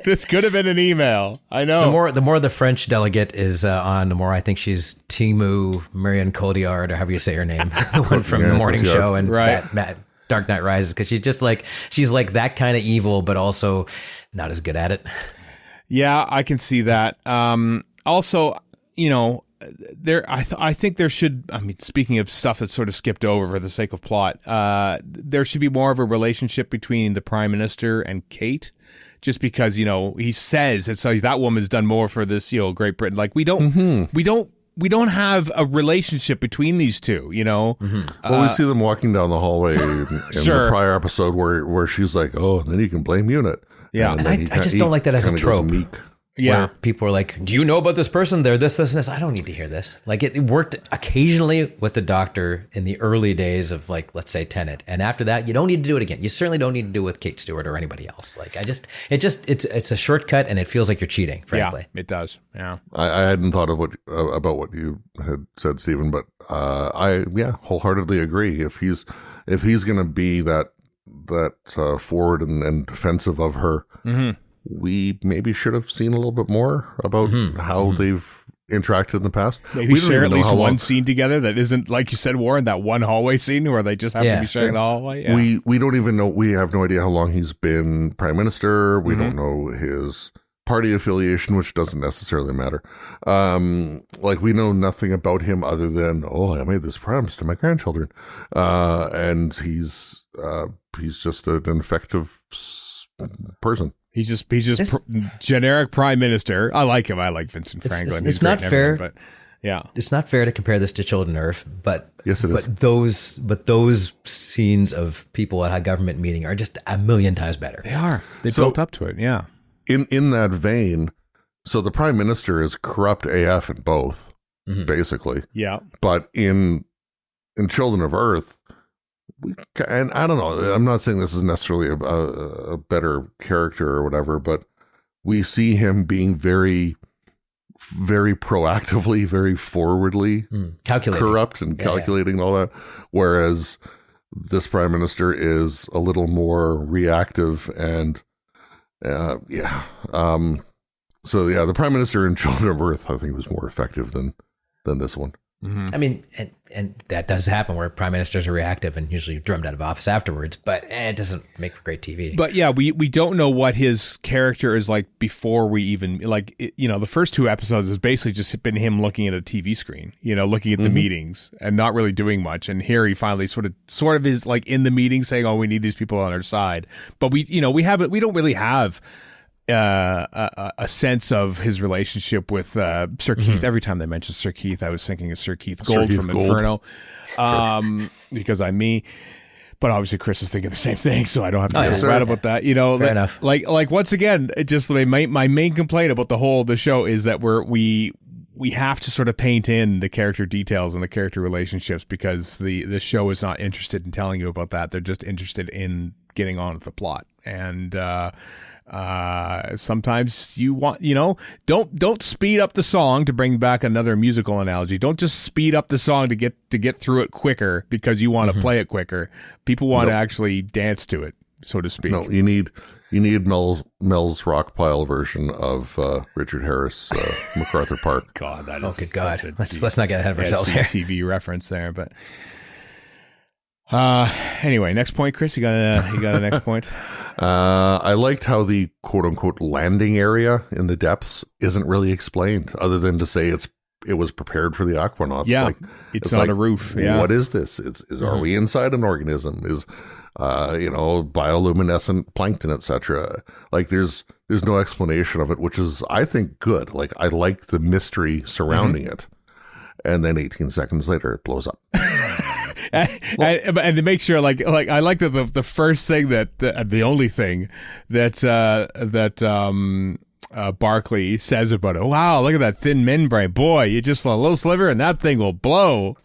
This could have been an email. I know. The more the French delegate is on, the more I think she's Timu Marion Cotillard, or however you say her name, the one from the morning show and Matt Dark Knight Rises, because she's like that kind of evil, but also not as good at it. Yeah, I can see that. Also, I think there should. I mean, speaking of stuff that's sort of skipped over for the sake of plot, there should be more of a relationship between the Prime Minister and Kate. Just because, you know, he says it's like that woman's done more for this, you know, Great Britain. Like we don't have a relationship between these two, you know. Well, we see them walking down the hallway in the prior episode where she's like, "Oh, and then you can blame Unit." Yeah, and I just don't like that as a trope. Yeah, where people are like, "Do you know about this person? They're this, and this." I don't need to hear this. Like it worked occasionally with the Doctor in the early days of, like, let's say Tenet, and after that, you don't need to do it again. You certainly don't need to do it with Kate Stewart or anybody else. Like it's a shortcut, and it feels like you're cheating. Frankly, yeah, it does. Yeah, I hadn't thought of about what you had said, Stephen, but I wholeheartedly agree. If he's going to be that forward and defensive of her. We maybe should have seen a little bit more about how they've interacted in the past. Maybe share at least one scene together that isn't, like you said, Warren, that one hallway scene where they just happen to be sharing the hallway. Yeah. We don't even know. We have no idea how long he's been Prime Minister. We don't know his party affiliation, which doesn't necessarily matter. Like, we know nothing about him other than, I made this promise to my grandchildren. And he's just an effective person. He's just generic Prime Minister. I like him. I like Vincent Franklin. It's not fair, but yeah, it's not fair to compare this to Children of Earth. But yes, it is. But those scenes of people at a government meeting are just a million times better. They are. They built up to it. Yeah. In that vein, so the Prime Minister is corrupt AF in both, basically. Yeah. But in Children of Earth. And I don't know, I'm not saying this is necessarily a better character or whatever, but we see him being very, very proactively, very forwardly corrupt and calculating and all that. Whereas this Prime Minister is a little more reactive and, So the Prime Minister in Children of Earth, I think, was more effective than this one. I mean, and that does happen where prime ministers are reactive and usually drummed out of office afterwards, but it doesn't make for great TV. But yeah, we don't know what his character is like before we even, the first two episodes has basically just been him looking at a TV screen, looking at the meetings and not really doing much. And here he finally sort of is like in the meeting saying, "Oh, we need these people on our side." But we don't really have a sense of his relationship with Sir Keith. Every time they mention Sir Keith, I was thinking of Sir Keith Gold from Inferno, because I'm me. But obviously, Chris is thinking the same thing, so I don't have to feel bad about that. Fair enough. Like once again, it just my main complaint about the show is that we have to sort of paint in the character details and the character relationships because the show is not interested in telling you about that. They're just interested in getting on with the plot. And sometimes you want, don't speed up the song, to bring back another musical analogy. Don't just speed up the song to get through it quicker because you want to play it quicker. People want to actually dance to it, so to speak. No, you need Mel's Rockpile version of Richard Harris, MacArthur Park. God, that is God. Let's not get ahead of ourselves here. TV reference there, but anyway, next point, Chris. You got a next point? I liked how the quote unquote landing area in the depths isn't really explained, other than to say it was prepared for the Aquanauts. Yeah, it's on a roof. Yeah. What is this? Are we inside an organism? Is bioluminescent plankton, etc. Like there's no explanation of it, which is, I think, good. Like, I like the mystery surrounding it, and then 18 seconds later it blows up. And to make sure, like I like that the first thing the only thing that Barclay says about it. Wow, look at that thin membrane. Boy, you just a little sliver and that thing will blow.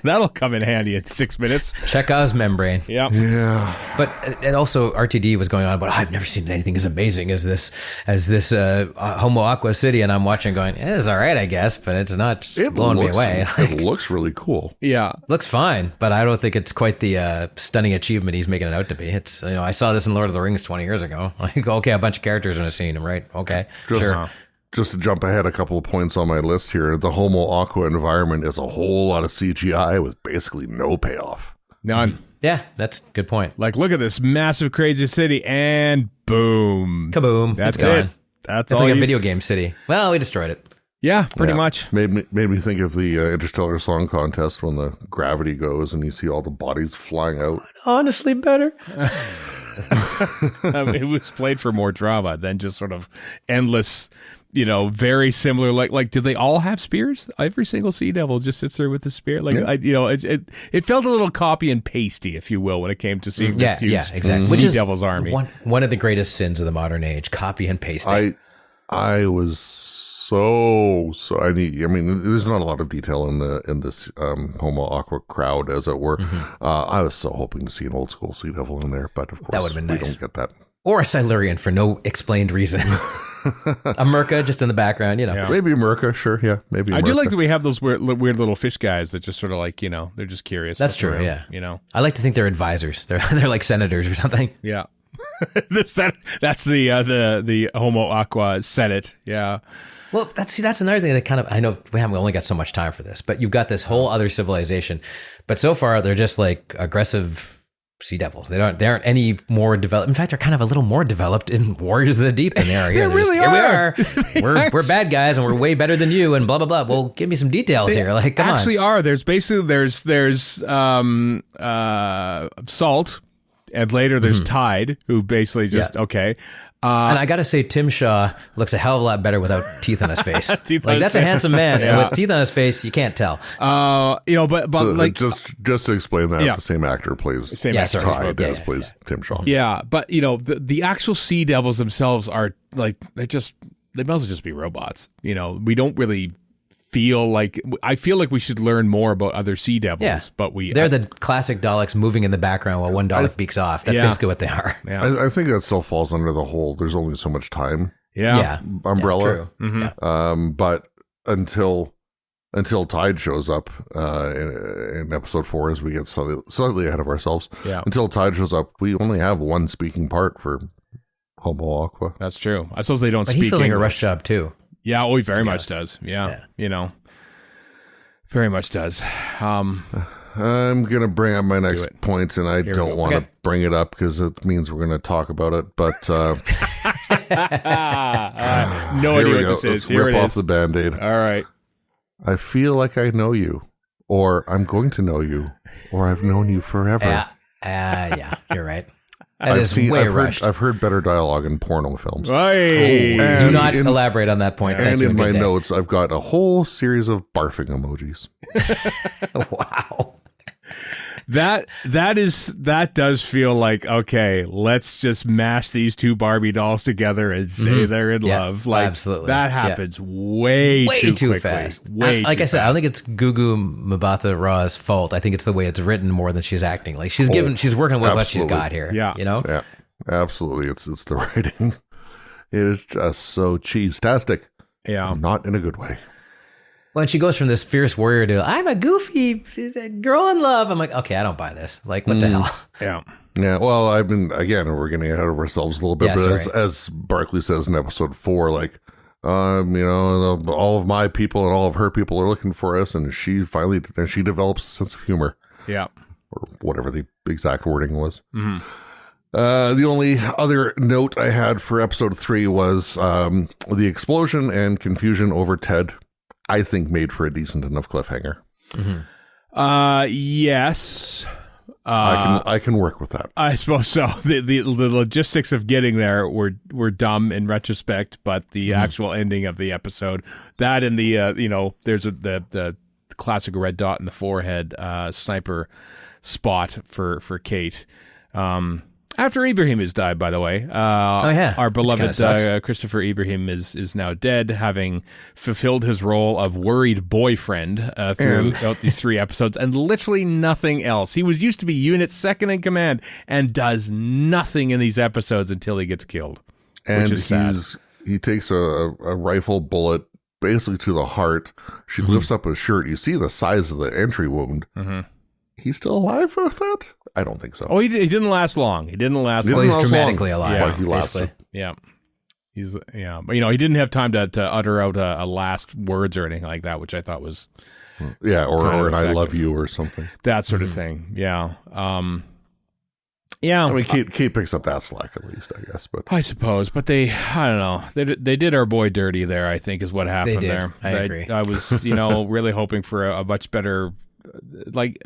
That'll come in handy in 6 minutes. Chekhov's membrane. Yeah. Yeah. But and also RTD was going on about, I've never seen anything as amazing as this Homo Aqua City, and I'm watching going, it's all right, I guess, but it's not blowing me away. It looks really cool. Yeah. Looks fine, but I don't think it's quite the stunning achievement he's making it out to be. It's, I saw this in Lord of the Rings 20 years ago. Like, okay, a bunch of characters in a scene, right? Okay, sure. Just to jump ahead a couple of points on my list here, the Homo Aqua environment is a whole lot of CGI with basically no payoff. None. Yeah, that's a good point. Like, look at this massive, crazy city, and boom. Kaboom. That's it's gone. it. That's it's all like a video game city. Well, we destroyed it. Yeah, pretty much. Made me think of the Interstellar Song Contest when the gravity goes and you see all the bodies flying out. Honestly, better. It was played for more drama than just sort of endless, very similar. Like, do they all have spears? Every single Sea Devil just sits there with the spear. Like, it felt a little copy and pasty, if you will, when it came to seeing this huge exactly. Sea Devil's army. One of the greatest sins of the modern age: copy and pasting. I was so I mean, there's not a lot of detail in this Homo Aqua crowd, as it were. I was so hoping to see an old school Sea Devil in there, but of course that would have been nice. We don't get that. Or a Silurian for no explained reason. A Merca just in the background, Yeah. Maybe Merca, sure, yeah, maybe. I do like that we have those weird little fish guys that just sort of like they're just curious. That's true, yeah. I like to think they're advisors. They're like senators or something. Yeah. That's the Homo Aqua Senate. Yeah. Well, that's another thing that kind of, I know we haven't only got so much time for this, but you've got this whole other civilization, but so far they're just like aggressive Sea Devils. They aren't any more developed. In fact, they're kind of a little more developed in Warriors of the Deep than they are here. They really are. Here we are. We're bad guys and we're way better than you and blah blah blah. Well, give me some details here. Like, come on. Actually, are there's Salt, and later there's Tide, who basically just okay. And I got to say, Tim Shaw looks a hell of a lot better without teeth on his face. That's a handsome man, and with teeth on his face, you can't tell. But so like just to explain that, the same actor plays Tide as plays Tim Shaw. Yeah, but the actual Sea Devils themselves are like they must just be robots. We don't really feel like I feel like we should learn more about other Sea Devils, but they're the classic Daleks moving in the background while one Dalek beaks off. That's basically what they are. Yeah. I think that still falls under the whole there's only so much time umbrella. Yeah, true. But until Tide shows up in episode 4, as we get slightly ahead of ourselves. Yeah. Until Tide shows up, we only have one speaking part for Homo Aqua. That's true. I suppose they don't but speak he feels English. like a rush job too. Yeah, he very much does. Yeah, very much does. I'm going to bring up my next point, and I don't want to bring it up because it means we're going to talk about it, but... no idea what this is. Here rip off the Band-Aid. All right. I feel like I know you, or I'm going to know you, or I've known you forever. Yeah, you're right. I've heard better dialogue in porno films. Hey. Do not elaborate on that point. And in my notes, I've got a whole series of barfing emojis. Wow. That does feel like, okay, let's just mash these two Barbie dolls together and say they're in love. Like, absolutely. That happens way too fast. Like I said, I don't think it's Gugu Mbatha Raw's fault. I think it's the way it's written more than she's acting. Like she's working with what she's got here. Yeah. Yeah, absolutely. It's the writing. It is just so cheese-tastic. Yeah. Not in a good way. When she goes from this fierce warrior to I'm a goofy girl in love, I'm like, okay, I don't buy this. Like, what the hell? Yeah. Yeah. Well, we're getting ahead of ourselves a little bit, but as Barclay says in episode 4, like, all of my people and all of her people are looking for us, and she develops a sense of humor. Yeah. Or whatever the exact wording was. Mm-hmm. The only other note I had for episode 3 was the explosion and confusion over Ted. I think made for a decent enough cliffhanger. Yes. I can work with that. I suppose so. The logistics of getting there were dumb in retrospect, but the actual ending of the episode, that and the there's the classic red dot in the forehead sniper spot for Kate. After Ibrahim has died, by the way. Our beloved Christopher Ibrahim is now dead, having fulfilled his role of worried boyfriend throughout these 3 episodes, and literally nothing else. He was used to be unit second in command and does nothing in these episodes until he gets killed. And which is sad. He takes a rifle bullet basically to the heart. She lifts up his shirt. You see the size of the entry wound. He's still alive with that? I don't think so. Oh, he didn't last long. He didn't last long. He's dramatically alive. But he lasted. Yeah. But he didn't have time to utter out a last words or anything like that, which I thought was or an I love you or something. That sort of thing. Yeah. Yeah, I mean, Kate picks up that slack at least, I guess. But I suppose, but I don't know. They did our boy dirty there. I think is what happened They did. there. I agree. I was, really hoping for a much better. Like,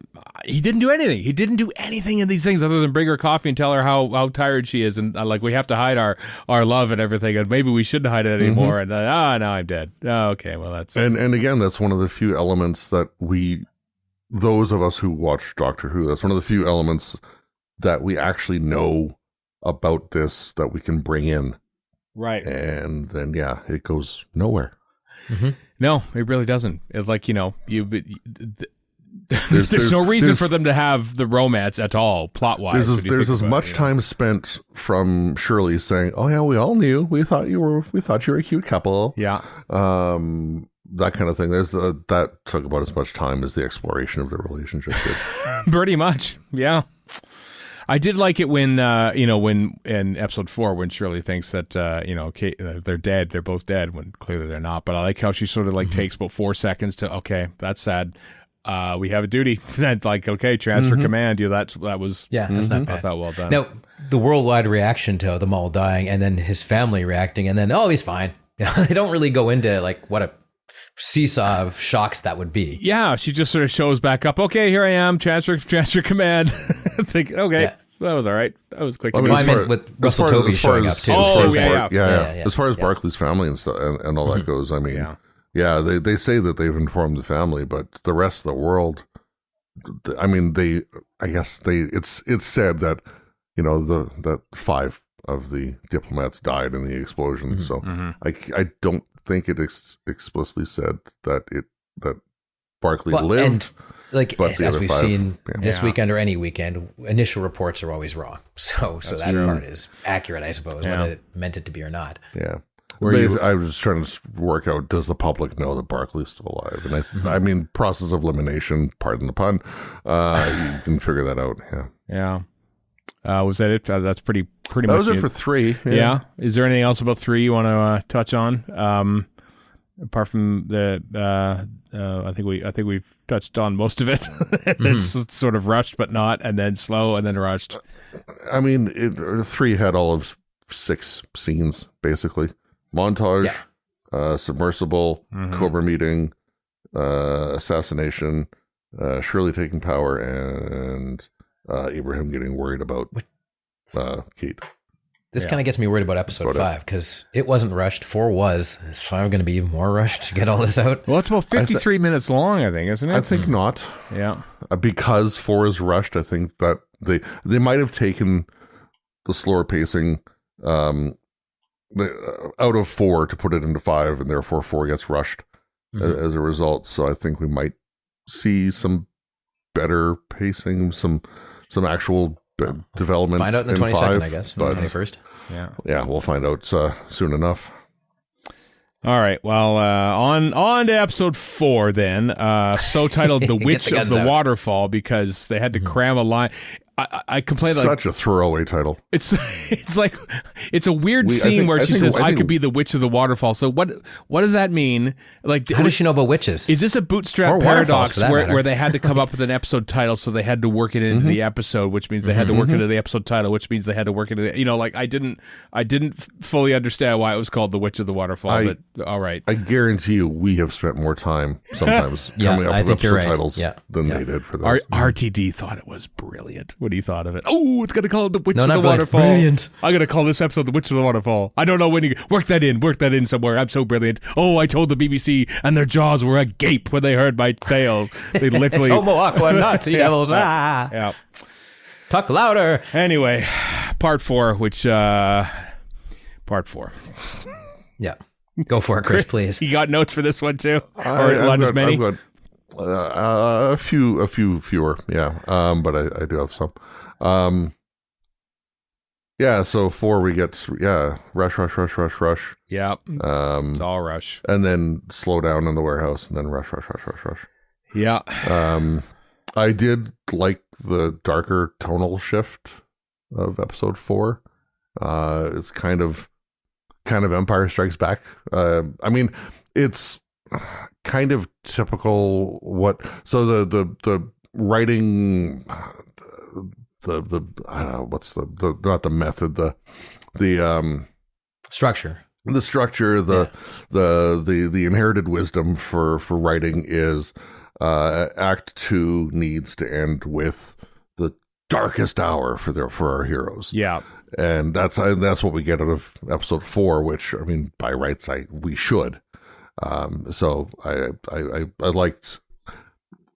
he didn't do anything. He didn't do anything in these things other than bring her coffee and tell her how tired she is, and like we have to hide our love and everything, and maybe we shouldn't hide it anymore. And now I'm dead. Oh, okay, well that's and again, that's one of the few elements that those of us who watch Doctor Who, that's one of the few elements that we actually know about this that we can bring in. Right. And then it goes nowhere. No, it really doesn't. It's like there's no reason for them to have the romance at all, plot wise. There's as much time spent from Shirley saying, "Oh yeah, we all knew. We thought you were a cute couple." Yeah. That kind of thing. That took about as much time as the exploration of the relationship did. Pretty much. Yeah. I did like it when when in episode 4 when Shirley thinks that Kate, they're dead, they're both dead when clearly they're not. But I like how she sort of like takes about 4 seconds to that's sad. We have a duty. Like, okay, transfer command. That was that's not bad. I thought well done. Now, the worldwide reaction to them all dying, and then his family reacting, and then he's fine. They don't really go into like what a seesaw of shocks that would be. Yeah, she just sort of shows back up. Okay, here I am. Transfer command. I think that was all right. That was quick. I meant with Russell Tovey showing up too. As far as Barclay's family and stuff and all that goes, I mean. Yeah, they say that they've informed the family, but the rest of the world, I mean, it's said that, that 5 of the diplomats died in the explosion. So I don't think it explicitly said that Barclay lived. And as we've seen this weekend or any weekend, initial reports are always wrong. So that part is accurate, I suppose, whether it meant it to be or not. Yeah. I was trying to work out, does the public know that Barclay's still alive? And I mean, process of elimination, pardon the pun, you can figure that out. Yeah. Was that it? That's pretty much that was it for 3. Yeah. Is there anything else about 3 you want to touch on? Apart from I think we've touched on most of it. It's sort of rushed, but not, and then slow, and then rushed. I mean, 3 had all of 6 scenes, basically. Montage, submersible, Cobra meeting, assassination, Shirley taking power, and Ibrahim getting worried about Kate. This kind of gets me worried about episode 5 because it wasn't rushed. 4 was. Is 5 going to be even more rushed to get all this out? Well, it's about 53 minutes long, I think, isn't it? I think not. Yeah. Because 4 is rushed, I think that they might have taken the slower pacing out of 4 to put it into 5, and therefore 4 gets rushed as a result. So I think we might see some better pacing, some actual development. Find out in the 22nd, I guess, but 21st. Yeah, we'll find out soon enough. All right. Well, on to episode 4 then. So titled "The Witch of the Waterfall" because they had to cram a line. I complained such a throwaway title. It's like it's a weird scene where she says, "I could be the witch of the waterfall." So what does that mean? Like, how does she know about witches? Is this a bootstrap paradox where they had to come up with an episode title, so they had to work it into the episode, which means they had to work into the episode title, which means they had to work into like I didn't fully understand why it was called the Witch of the Waterfall. But all right, I guarantee you, we have spent more time sometimes coming up with episode titles than they did for this. RTD thought it was brilliant. What do you thought of it? Oh, it's going to call it the Witch of the Waterfall. Brilliant. I'm going to call this episode the Witch of the Waterfall. I don't know when you work that in somewhere. I'm so brilliant. Oh, I told the BBC and their jaws were agape when they heard my tales. They literally... It's homo aqua Nazi devils. Yeah. Talk louder. Anyway, part 4, part 4. Yeah. Go for it, Chris, please. You got notes for this one too? Or not as many? I've got a few fewer, but I do have some. So 4 we get rush. Yeah. It's all rush. And then slow down in the warehouse and then rush. Yeah. I did like the darker tonal shift of episode 4. It's kind of Empire Strikes Back. I mean, it's kind of typical so the writing I don't know what's the not the method, the structure. The structure, the inherited wisdom for writing is Act 2 needs to end with the darkest hour for our heroes. Yeah, and that's what we get out of episode 4, which I mean by rights we should. So I liked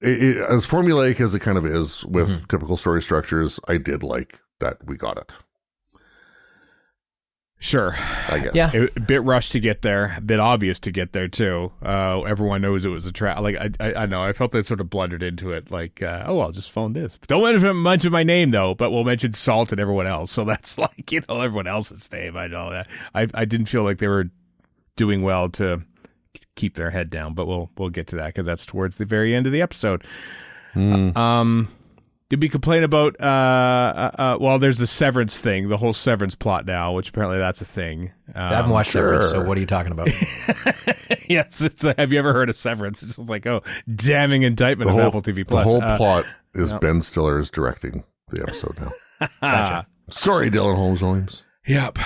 it, as formulaic as it kind of is with typical story structures. I did like that we got it. Sure. I guess. Yeah. A bit rushed to get there, a bit obvious to get there too. Everyone knows it was a trap. Like I know, I felt they sort of blundered into it. Like, I'll just phone this. Don't mention my name though, but we'll mention Salt and everyone else. So that's like, everyone else's name. I know that. I didn't feel like they were doing well to keep their head down, but we'll get to that because that's towards the very end of the episode. Did we complain about, well, there's the Severance thing, the whole Severance plot now, which apparently that's a thing. I haven't watched Severance, so what are you talking about? Yes, have you ever heard of Severance? It's just like, damning indictment of Apple TV Plus. The whole plot is Ben Stiller is directing the episode now. Gotcha. Sorry, Dylan Holmes-Williams. Yep.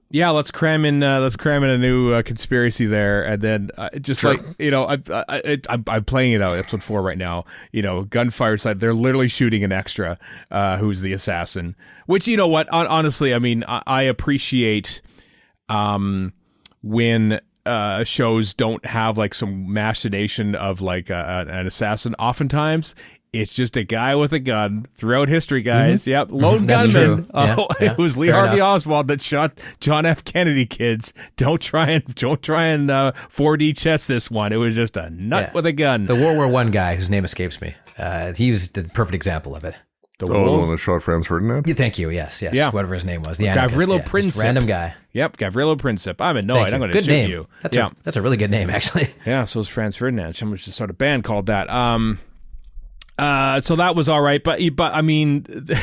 Yeah, let's cram in a new conspiracy there, and then just sure. I'm playing it out, episode 4 right now. Gunfire side, they're literally shooting an extra, who's the assassin. Which honestly, I mean, I appreciate when shows don't have like some machination of like an assassin. Oftentimes, it's just a guy with a gun throughout history, guys. Mm-hmm. Yep, lone gunman. It was Lee Harvey Oswald that shot John F. Kennedy. Kids, don't try and 4D chess this one. It was just a nut with a gun. The World War I guy whose name escapes me. He was the perfect example of it. The one that shot Franz Ferdinand? Thank you. Yes. Yeah. Whatever his name was. Gavrilo Princip. Random guy. Yep, Gavrilo Princip. I'm annoyed. I'm going to shoot name. you. That's a really good name, actually. Yeah, so is Franz Ferdinand. Someone should start a band called that. So that was all right, but I mean, the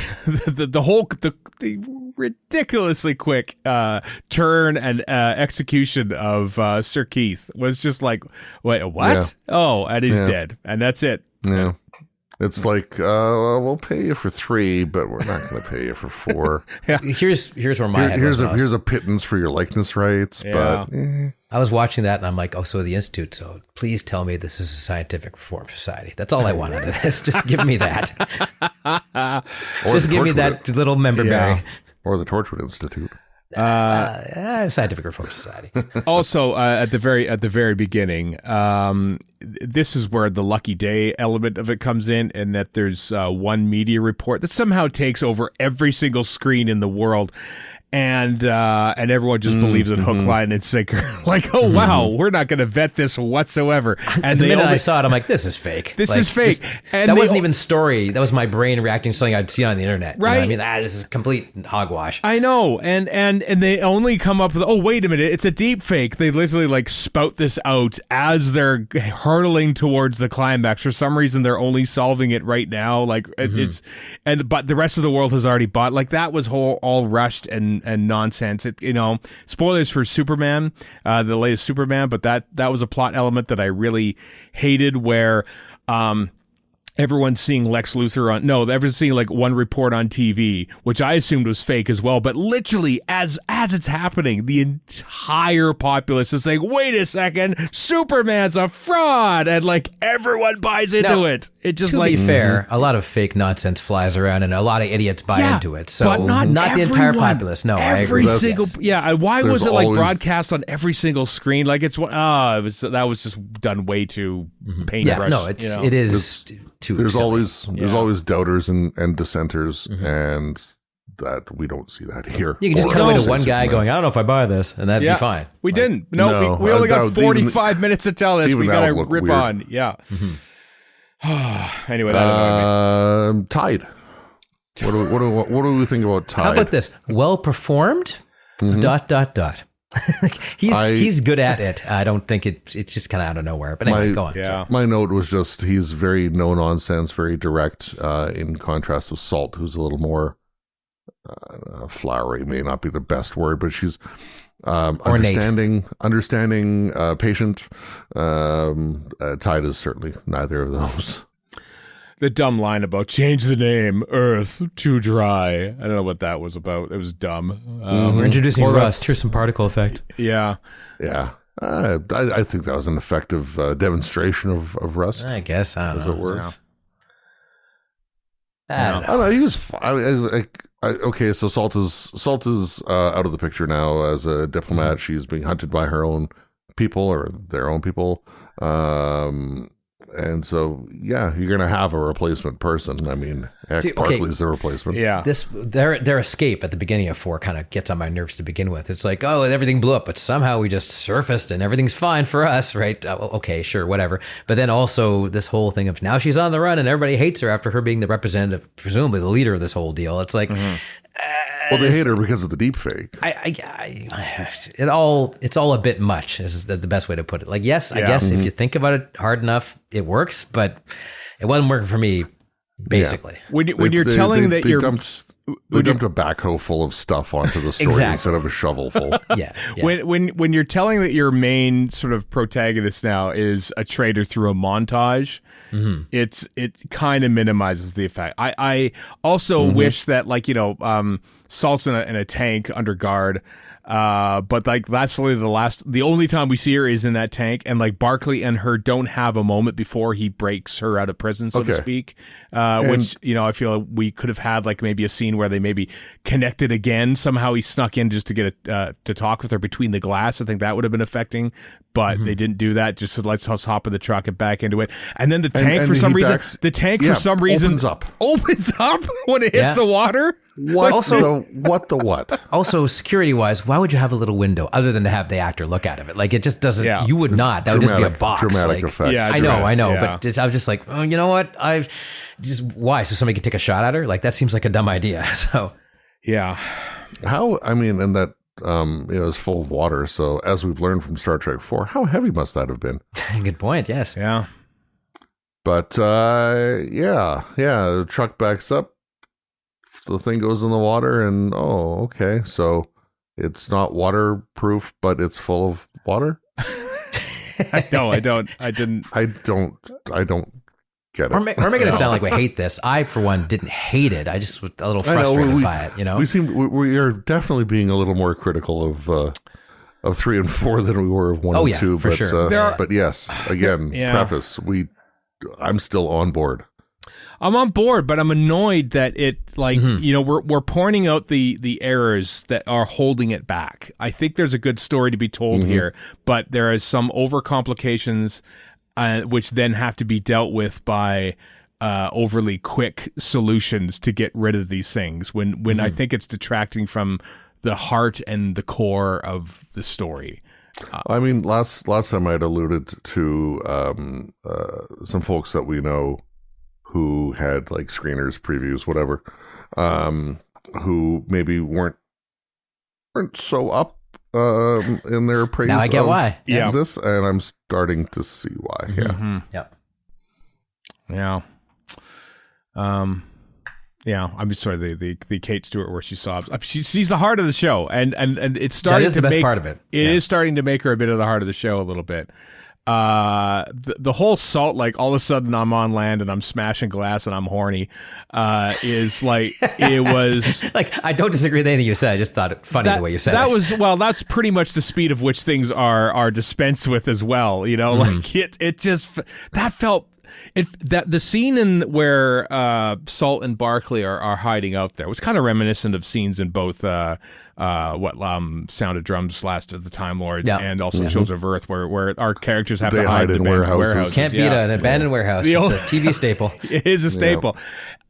ridiculously quick turn and execution of Sir Keith was just like, wait, what? Yeah. Oh, and he's dead, and that's it. Yeah. It's like, we'll pay you for 3, but we're not going to pay you for 4. Yeah. Here's where my head was. Here's a pittance for your likeness rights, but I was watching that and I'm like, so the Institute. So please tell me this is a scientific reform society. That's all I want out of this. Just give me that. Just give me that little member berry. Or the Torchwood Institute. Scientific Reform Society. Also, at the very beginning, this is where the lucky day element of it comes in, and that there's one media report that somehow takes over every single screen in the world. And everyone just believes it hook, line, and sinker. Like, wow, we're not going to vet this whatsoever. And the minute I saw it, I'm like, this is fake. This is fake. And that wasn't even story. That was my brain reacting to something I'd see on the internet. Right. You know what I mean, this is complete hogwash. I know. And they only come up with, wait a minute, it's a deep fake. They literally like spout this out as they're hurtling towards the climax. For some reason, they're only solving it right now. Like but the rest of the world has already bought. Like that was all rushed and nonsense. Spoilers for Superman, the latest Superman, but that was a plot element that I really hated, where everyone's seeing Lex Luthor everyone's seeing like one report on TV, which I assumed was fake as well, but literally as it's happening, the entire populace is saying, wait a second, Superman's a fraud, and like everyone buys into it. It just, to be fair, a lot of fake nonsense flies around and a lot of idiots buy into it. So but not the entire populace. No, I agree. Why was it like broadcast on every single screen? Like that was just done way too paintbrush. Yeah, no, it is too. There's always doubters and dissenters, and that we don't see that here. You can just cut away to one guy going, I don't know if I buy this, and that'd be fine. We didn't. No, we only got 45 minutes to tell this. We got to rip weird. On. Yeah. Anyway, that Tide. What do we think about Tide? How about this? Well performed. ... he's good at it. I don't think it's just kind of out of nowhere. But anyway, go on. Yeah. My note was just he's very no nonsense, very direct. In contrast with Salt, who's a little more flowery. May not be the best word, but she's understanding, patient. Tide is certainly neither of those. The dumb line about change the name, Earth, too dry. I don't know what that was about. It was dumb. We're introducing rust. Here's some particle effect. Yeah. Yeah. I think that was an effective demonstration of rust. I guess. I don't know. It was. I don't know. I don't know. He was. Okay, so Salt is out of the picture now as a diplomat. She's being hunted by her own people or their own people. And so, yeah, you're going to have a replacement person. I mean, Barclay's the replacement. Yeah. Their escape at the beginning of 4 kind of gets on my nerves to begin with. It's like, oh, everything blew up, but somehow we just surfaced and everything's fine for us, right? Okay, sure, whatever. But then also this whole thing of now she's on the run and everybody hates her after her being the representative, presumably the leader of this whole deal. It's like... Well, they hate her because of the deep fake. It's all a bit much, is the best way to put it. Like, yes, I guess if you think about it hard enough, it works, but it wasn't working for me, basically. Yeah. When you're telling that you're... They dumped a backhoe full of stuff onto the story instead of a shovel full. Yeah. When you're telling that your main sort of protagonist now is a traitor through a montage, it kind of minimizes the effect. I also wish that, like, Salt's in a tank under guard, but like that's really the only time we see her is in that tank, and like Barclay and her don't have a moment before he breaks her out of prison, so to speak, which I feel we could have had like maybe a scene where they maybe connected again. Somehow he snuck in just to get to talk with her between the glass. I think that would have been affecting, but they didn't do that. Just said, let's hop in the truck and back into it. And then the tank for some reason opens up when it hits the water. What? Also, what? Also, security-wise, why would you have a little window other than to have the actor look out of it? Like, it just doesn't. Yeah. You would not. That would just be a box. Dramatic effect. Yeah, I know. Yeah. But I was just like, oh, you know what? Why? So somebody could take a shot at her? Like, that seems like a dumb idea. So, yeah. And that it's full of water. So, as we've learned from Star Trek 4, how heavy must that have been? Good point. Yes. Yeah. But the truck backs up. The thing goes in the water, and okay, so it's not waterproof, but it's full of water. No, I didn't get it. We're making it sound like we hate this. I, for one, didn't hate it. I just was a little frustrated by it. We are definitely being a little more critical of 3 and 4 than we were of 1 and 2. For sure. But yes, again, preface: I'm still on board. I'm on board, but I'm annoyed that it, like, we're pointing out the errors that are holding it back. I think there's a good story to be told here, but there is some overcomplications, which then have to be dealt with by overly quick solutions to get rid of these things. When I think it's detracting from the heart and the core of the story. I mean, last time I'd alluded to some folks that we know who had like screeners, previews, whatever, who maybe weren't so up in their praise. Now I get why. Yeah, this, and I'm starting to see why. Yeah. Yep. Yeah. Yeah. I'm sorry. The Kate Stewart where she sobs. She's the heart of the show, and it's starting. That is the best part of it. It is starting to make her a bit of the heart of the show a little bit. The whole Salt, like all of a sudden I'm on land and I'm smashing glass and I'm horny, is like, it was like, I don't disagree with anything you said. I just thought it funny the way you said it. That's pretty much the speed of which things are dispensed with as well. Like it just, that felt, that the scene in where Salt and Barclay are hiding out there was kind of reminiscent of scenes in both Sound of Drums, Last of the Time Lords, and also Children of Earth, where our characters have to hide in warehouses. Can't beat an abandoned warehouse. It's a TV staple. It is a staple.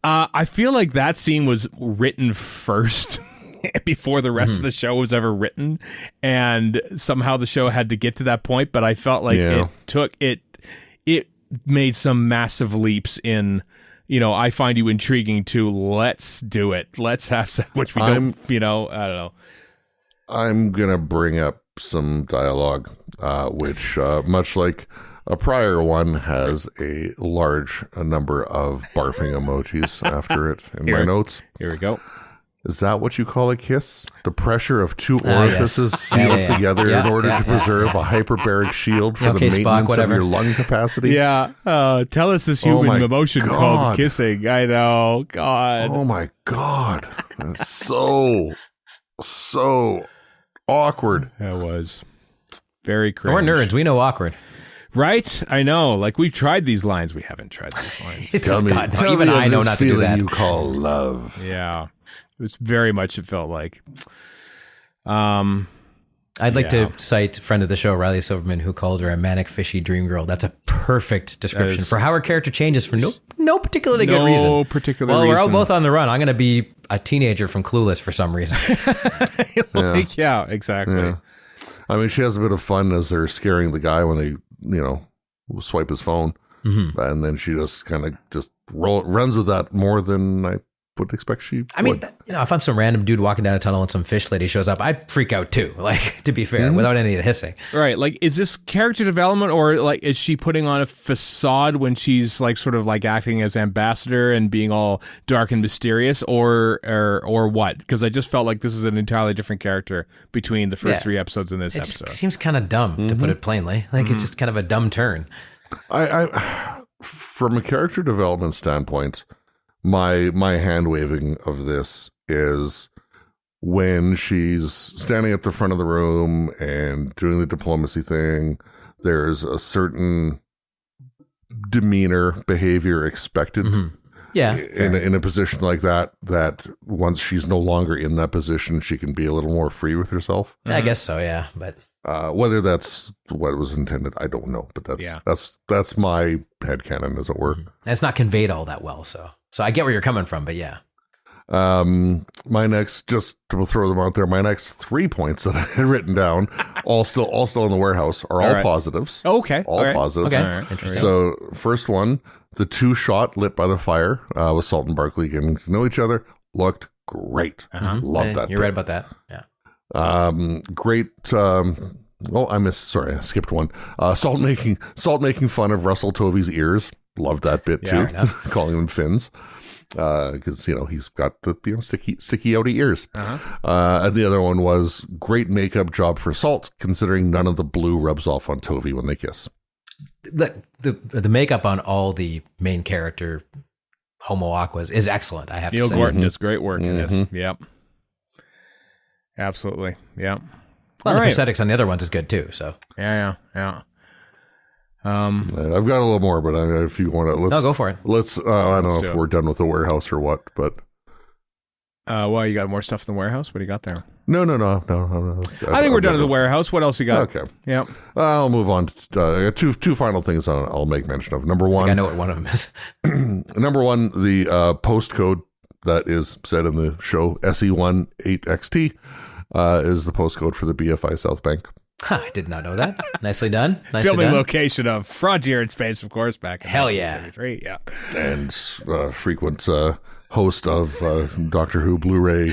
I feel like that scene was written first before the rest of the show was ever written, and somehow the show had to get to that point. But I felt like it made some massive leaps in, I find you intriguing too. Let's do it. Let's have sex, which we don't, I don't know. I'm going to bring up some dialogue, which, much like a prior one, has a large number of barfing emojis after it in my notes. Here we go. Is that what you call a kiss? The pressure of two orifices sealed together in order to preserve a hyperbaric shield for the maintenance of your lung capacity? Yeah. Tell us this human emotion called kissing. I know. God. Oh my God. That's so awkward. That was very cringe. We're nerds. We know awkward. Right? I know. Like, we've tried these lines. We haven't tried these lines. Tell me even I know not to do that. You call love. Yeah. It was very much, it felt like. I'd like to cite friend of the show, Riley Silverman, who called her a manic, fishy dream girl. That's a perfect description for how her character changes for no particularly good reason. No particular reason. Well, we're all both on the run. I'm going to be a teenager from Clueless for some reason. Yeah, exactly. Yeah. I mean, she has a bit of fun as they're scaring the guy when they, swipe his phone. Mm-hmm. And then she just kind of runs with that more than I would expect she would. I mean, if I'm some random dude walking down a tunnel and some fish lady shows up, I'd freak out too, like, to be fair, without any of the hissing. Right. Like, is this character development, or like, is she putting on a facade when she's like sort of like acting as ambassador and being all dark and mysterious, or what? Because I just felt like this is an entirely different character between the first 3 episodes and this episode. It just seems kind of dumb, to put it plainly. Like, it's just kind of a dumb turn. I from a character development standpoint, my hand waving of this is when she's standing at the front of the room and doing the diplomacy thing. There's a certain demeanor, behavior expected. Mm-hmm. Yeah, in a position like that once she's no longer in that position, she can be a little more free with herself. I guess so. Yeah, but whether that's what was intended, I don't know. But that's my headcanon, as it were. And it's not conveyed all that well, so I get where you're coming from, but yeah. My next, just to throw them out there, my next 3 points that I had written down, all still in the warehouse, are all positives. Okay. All positives. Okay. All right. Interesting. So first one, the 2 shot lit by the fire with Salt and Barkley getting to know each other looked great. Love that. You're right about that. Yeah. Great. I skipped one. Salt making fun of Russell Tovey's ears. Loved that bit too. Calling them fins. Because he's got the sticky outy ears. And the other one was great makeup job for Salt, considering none of the blue rubs off on Tovey when they kiss. The makeup on all the main character Homo Aquas is excellent. I have to say. Neil Gordon does great work in this. Yep. Absolutely. Yep. Well, the prosthetics on the other ones is good too. So yeah. I've got a little more, but if you want to, go for it. Let's. I don't know if we're done with the warehouse or what, but. Well, you got more stuff in the warehouse? What do you got there? No. I think we're done with the warehouse. What else you got? Okay. Yeah. I'll move on to two final things I'll make mention of. Number one. I know what one of them is. Number one, the postcode that is said in the show, SE18XT, is the postcode for the BFI South Bank. I did not know that. Nicely done. Filming location of Frontier in Space, of course, back in 1973. Yeah. And frequent host of Doctor Who Blu-ray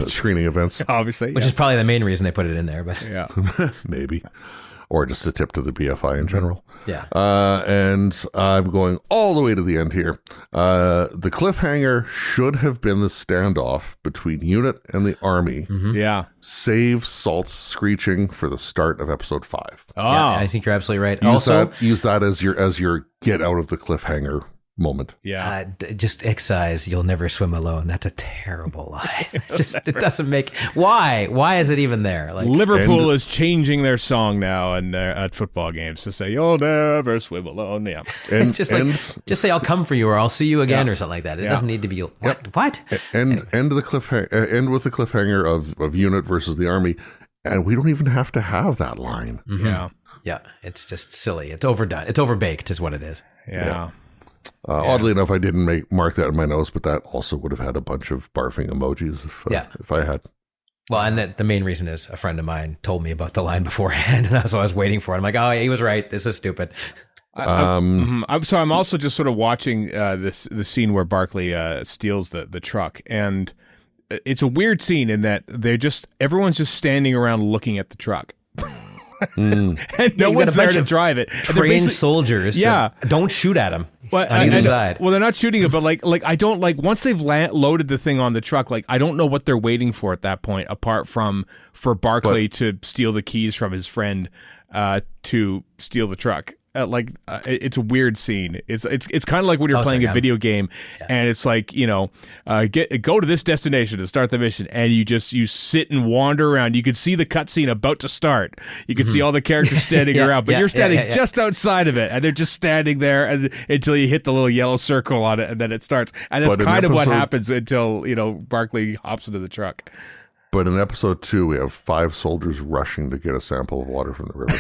screening events. Obviously. Which is probably the main reason they put it in there. But yeah. Maybe. Or just a tip to the BFI in general. Yeah. And I'm going all the way to the end here. The cliffhanger should have been the standoff between Unit and the Army. Mm-hmm. Yeah. Save Salt's screeching for the start of episode 5. Oh, yeah, I think you're absolutely right. Use that as your get out of the cliffhanger moment. Yeah. Just excise, you'll never swim alone. That's a terrible lie. It doesn't make. Why is it even there? Like, Liverpool is changing their song now and at football games to say you'll never swim alone. Yeah. Just say I'll come for you or I'll see you again or something like that. It doesn't need to be what? End with the cliffhanger of Unit versus the Army, and we don't even have to have that line. Mm-hmm. Yeah. It's just silly. It's overdone. It's overbaked is what it is. Yeah. Oddly enough, I didn't mark that in my notes, but that also would have had a bunch of barfing emojis if I had. Well, and the main reason is a friend of mine told me about the line beforehand, and so I was waiting for it. I'm like, oh, yeah, he was right. This is stupid. I'm also just sort of watching the scene where Barkley steals the truck, and it's a weird scene in that everyone's just standing around looking at the truck. And no one's there to drive it. Trained soldiers. Don't shoot at him. But on either side. Well, they're not shooting it, but like I don't like once they've loaded the thing on the truck. Like I don't know what they're waiting for at that point, apart from for Barclay to steal the keys from his friend to steal the truck. It's a weird scene. It's kind of like when you're playing a video game, and it's like, you know, go to this destination to start the mission, and you sit and wander around. You can see the cutscene about to start. You can see all the characters standing around, but you're standing just outside of it, and they're just standing there until you hit the little yellow circle on it, and then it starts. And that's kind of what happens until, you know, Barclay hops into the truck. But in episode 2, we have 5 soldiers rushing to get a sample of water from the river.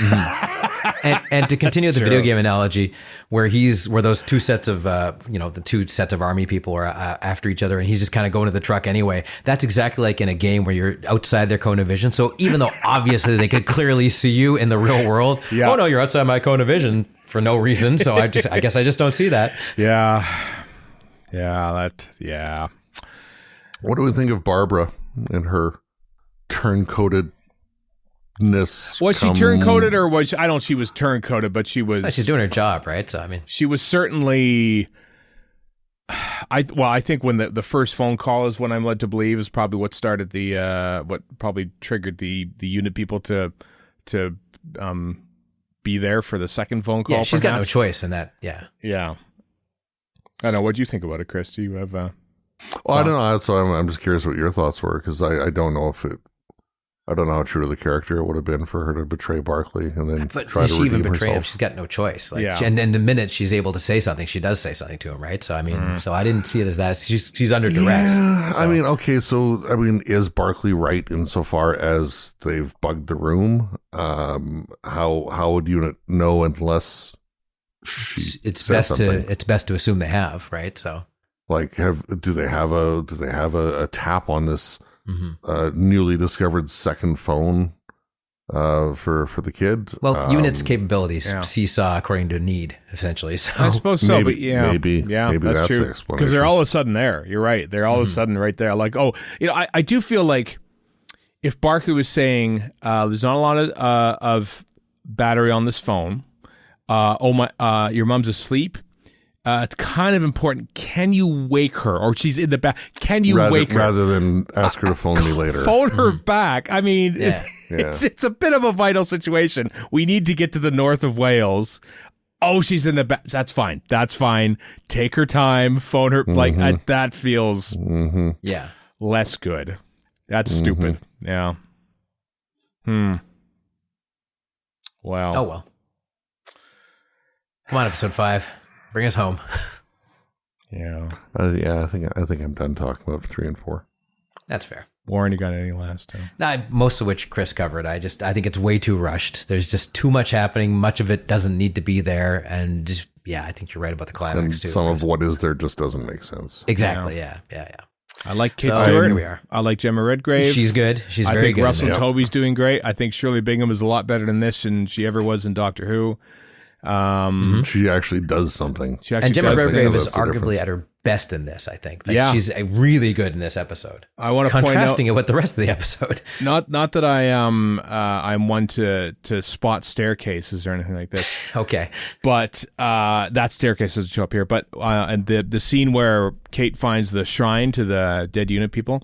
and to continue the video game analogy, where those two sets of the two sets of army people are after each other, and he's just kind of going to the truck anyway. That's exactly like in a game where you're outside their cone of vision. So even though obviously they could clearly see you in the real world, oh no, you're outside my cone of vision for no reason. So I guess I just don't see that. Yeah. What do we think of Barbara and her turncoatedness? Was she turncoated, or was she, I don't know, she was turncoated, but she was... She's doing her job, right? So, I mean... She was certainly... I think when the first phone call is when I'm led to believe is probably what started what probably triggered the unit people to be there for the second phone call. Yeah, she's got no choice in that. Yeah. I don't know. What do you think about it, Chris? Do you have... Well, I don't know. So I'm just curious what your thoughts were, because I don't know if it... I don't know how true to the character it would have been for her to betray Barclay and then try to redeem even betray herself. him. She's got no choice. And in the minute she's able to say something, she does say something to him, right? So I mean, so I didn't see it as that. She's under duress. Yeah, so. I mean, okay. So I mean, is Barclay right insofar as they've bugged the room? How would you know unless it's best to assume they have, right? So like, do they have a tap on this? Newly discovered second phone for the kid. Well, unit's capabilities seesaw according to need, essentially. So I suppose so, maybe that's true. The explanation. Because they're all of a sudden there. You're right. They're all of a sudden right there. Like, I do feel like if Barclay was saying, "There's not a lot of battery on this phone. Your mom's asleep." It's kind of important. Can you wake her? Or she's in the back. Can you wake her? Rather than ask her to phone me later. Phone her back. I mean, it's a bit of a vital situation. We need to get to the north of Wales. Oh, she's in the back. That's fine. Take her time. Phone her. Like, that feels less good. That's stupid. Yeah. Well. Oh, well. Come on, episode 5. Bring us home. Yeah. I think I'm done talking about 3 and 4. That's fair. Warren, you got any last time? Most of which Chris covered. I think it's way too rushed. There's just too much happening. Much of it doesn't need to be there. And just, I think you're right about the climax too. Some of what is there just doesn't make sense. Exactly. Yeah. I like Kate Stewart. Here we are. I like Gemma Redgrave. She's good. She's very good. I think Russell Tovey's doing great. I think Shirley Bingham is a lot better than this than she ever was in Doctor Who. She actually does something. And Gemma Redgrave is arguably at her best in this, I think. She's really good in this episode. I want to point out, contrasting it with the rest of the episode. Not that I'm one to spot staircases or anything like this. Okay. But that staircase doesn't show up here. But and the scene where Kate finds the shrine to the dead unit people.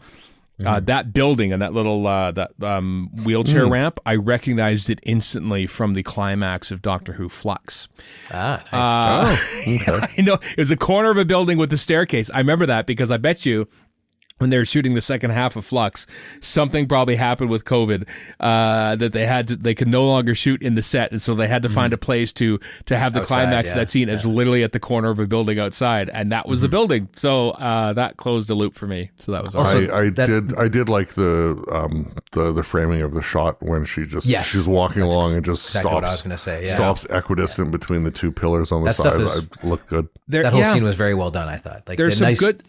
That building and that little wheelchair ramp, I recognized it instantly from the climax of Doctor Who Flux. Nice. Okay. I know it was the corner of a building with the staircase. I remember that because I bet you when they were shooting the second half of Flux, something probably happened with COVID that they could no longer shoot in the set, and so they had to find a place to have the outside, climax of that scene. It's literally at the corner of a building outside, and that was the building. So that closed a loop for me. So that was awesome. I did like the framing of the shot when she just she's walking along and just exactly stops. What I was going to say. Yeah. Stops equidistant between the two pillars on the side. It looked good. That whole scene was very well done. I thought. Like there's some nice, good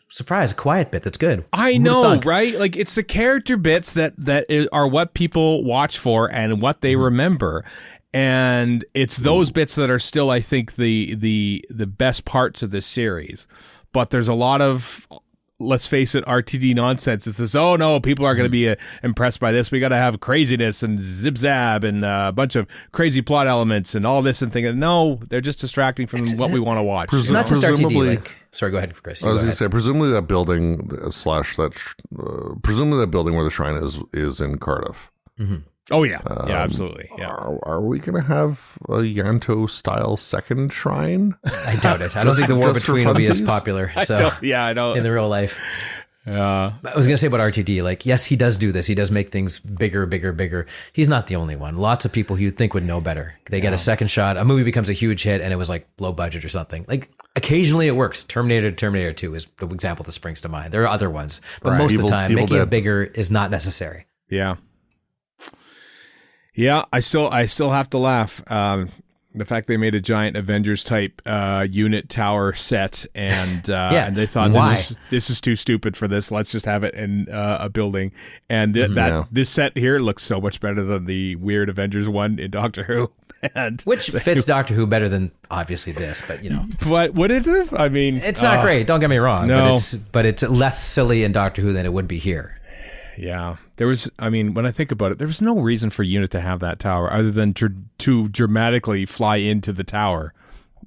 surprise, a quiet bit that's good. I know, right? Like it's the character bits that are what people watch for and what they remember, and it's those bits that are still, I think, the best parts of this series. But there's a lot of let's face it, RTD nonsense. It's this, oh no, people are going to be impressed by this. We got to have craziness and zip-zab and a bunch of crazy plot elements and all this and thinking, no, they're just distracting from what we want to watch. It's not just RTD. Sorry, go ahead, Chris. I was going to say, presumably that building presumably that building where the shrine is in Cardiff. Mm-hmm. Oh yeah, yeah, absolutely. Yeah. Are we going to have a Yanto style second shrine? I doubt it. I don't think the War Between will be as popular. So I don't. In the real life. I was going to say about RTD, like, yes, he does do this. He does make things bigger, bigger, bigger. He's not the only one. Lots of people you'd think would know better. They get a second shot. A movie becomes a huge hit and it was like low budget or something. Like, occasionally it works. Terminator 2 is the example that springs to mind. There are other ones. But most of the time, making it bigger is not necessary. Yeah. Yeah, I still have to laugh. The fact they made a giant Avengers type unit tower set, and and they thought this is too stupid for this. Let's just have it in a building. And this set here looks so much better than the weird Avengers one in Doctor Who. Which fits Doctor Who better than obviously this, but you know. But would it have? I mean, it's not great. Don't get me wrong. No, but it's less silly in Doctor Who than it would be here. Yeah, there was, I mean, when I think about it, there was no reason for UNIT to have that tower other than to dramatically fly into the tower.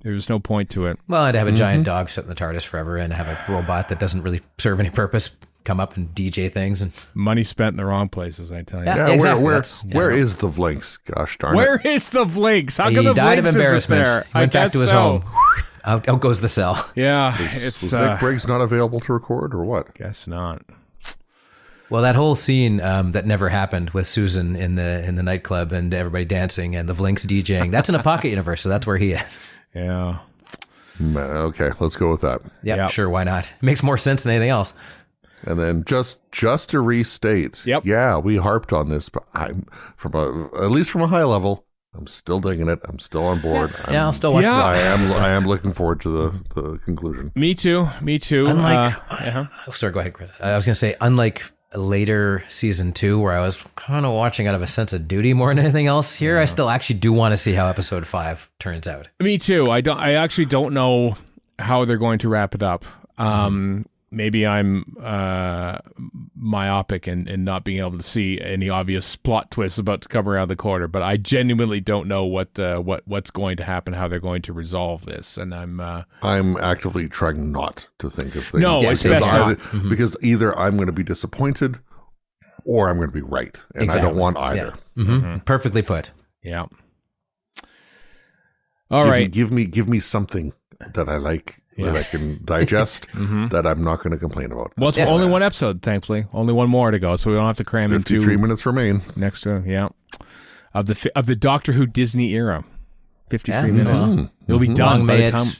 There was no point to it. Well, I'd have a giant dog sit in the TARDIS forever and have a robot that doesn't really serve any purpose come up and DJ things. And money spent in the wrong places, I tell you. Yeah, exactly. Where is the Vlinks? Gosh darn it. Where is the Vlinks? How come the died Vlinks of embarrassment. There? He went back to his home. Out goes the cell. Yeah. Was Nick Briggs not available to record or what? Guess not. Well, that whole scene that never happened with Susan in the nightclub and everybody dancing and the Vlinks DJing, that's in a pocket universe, so that's where he is. Yeah. Okay, let's go with that. Yeah, sure, why not? It makes more sense than anything else. And then just to restate, yeah, we harped on this, but I'm at least from a high level, I'm still digging it. I'm still on board. I'll still watch it. I am looking forward to the conclusion. Me too. Unlike, sorry, go ahead, Chris. I was going to say, unlike later season 2 where I was kind of watching out of a sense of duty more than anything else, here I still actually do want to see how episode 5 turns out. Me too. I actually don't know how they're going to wrap it up. Maybe I'm myopic and not being able to see any obvious plot twists about to come around the corner, but I genuinely don't know what's going to happen, how they're going to resolve this, and I'm actively trying not to think of things. No, because either I'm going to be disappointed or I'm going to be right, and I don't want either. Yeah. Perfectly put. Yeah. All right. Give me something that I like. That I can digest, that I'm not going to complain about. Well, it's only one episode, thankfully. Only one more to go, so we don't have to cram in 53 minutes remain. Next to of the Doctor Who Disney era. 53 minutes. It'll be done by the time.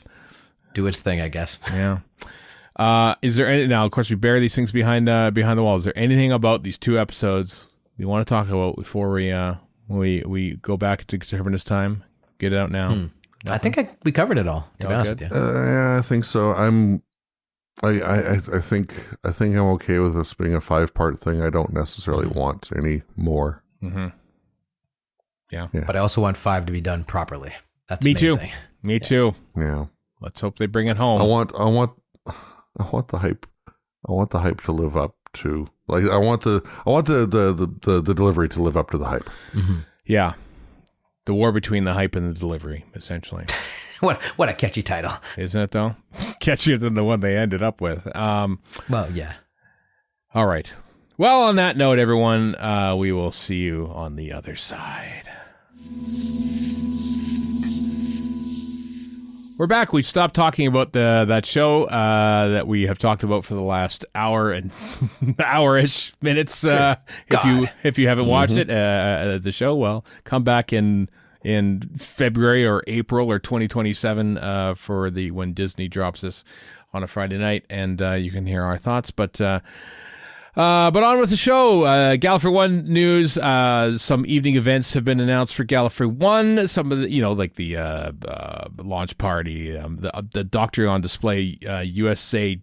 Do its thing, I guess. Yeah. Is there any, now? Of course, we bury these things behind the wall. Is there anything about these 2 episodes you want to talk about before we go back to Tavernus Time? Get it out now. I think we covered it all. To be honest with you, yeah, I think so. I think I'm okay with this being a 5-part thing. I don't necessarily want any more. Yeah, but I also want 5 to be done properly. That's me the main too. thing. Me too. Yeah. Let's hope they bring it home. I want the hype. I want the hype to live up to I want the delivery to live up to the hype. Yeah. The war between the hype and the delivery, essentially. What a catchy title. Isn't it, though? Catchier than the one they ended up with. Well, yeah. All right. Well, on that note, everyone, we will see you on the other side. We're back. We've stopped talking about that show that we have talked about for the last hour and hour-ish minutes. If you haven't watched it, the show, well, come back in February or April or 2027 for when Disney drops this on a Friday night, and you can hear our thoughts. But on with the show. Gallifrey One news. Some evening events have been announced for Gallifrey One. Some of the, like the launch party, the Doctor on Display USA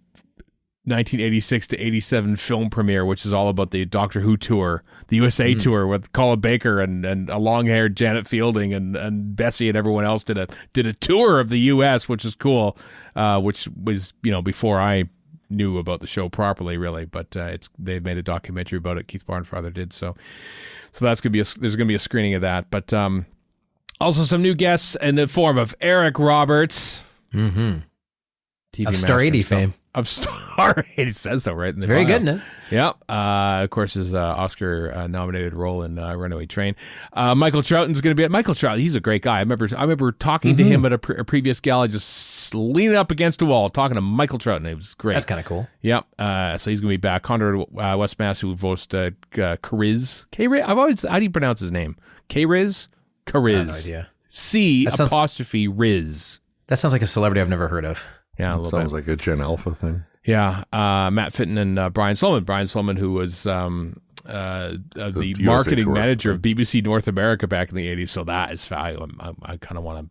1986 to 87 film premiere, which is all about the Doctor Who tour, the USA tour with Colin Baker and a long-haired Janet Fielding and Bessie and everyone else did a tour of the US, which is cool. Which was before I knew about the show properly, really. But they've made a documentary about it. Keith Barnfather did so that's gonna be there's gonna be a screening of that. But also some new guests in the form of Eric Roberts, TV of Star 80 fame. Of Star 80, it says so right in the very bio. good, isn't it? Yeah. Of course, his Oscar nominated role in Runaway Train. Michael Troughton's going to be at Michael Troughton. He's a great guy. I remember talking to him at a previous gala, just leaning up against a wall, talking to Michael Troughton. It was great. That's kind of cool. Yep. So he's going to be back. Conrad Westmass, who voiced Kariz. How do you pronounce his name? Kariz? Kariz. I have no idea. C''Riz. That sounds like a celebrity I've never heard of. Yeah, a little Sounds like a Gen Alpha thing. Yeah, Matt Fitton and Brian Sullivan. Brian Sullivan, who was the marketing manager of BBC North America back in the 80s. So that is valuable. I kind of want to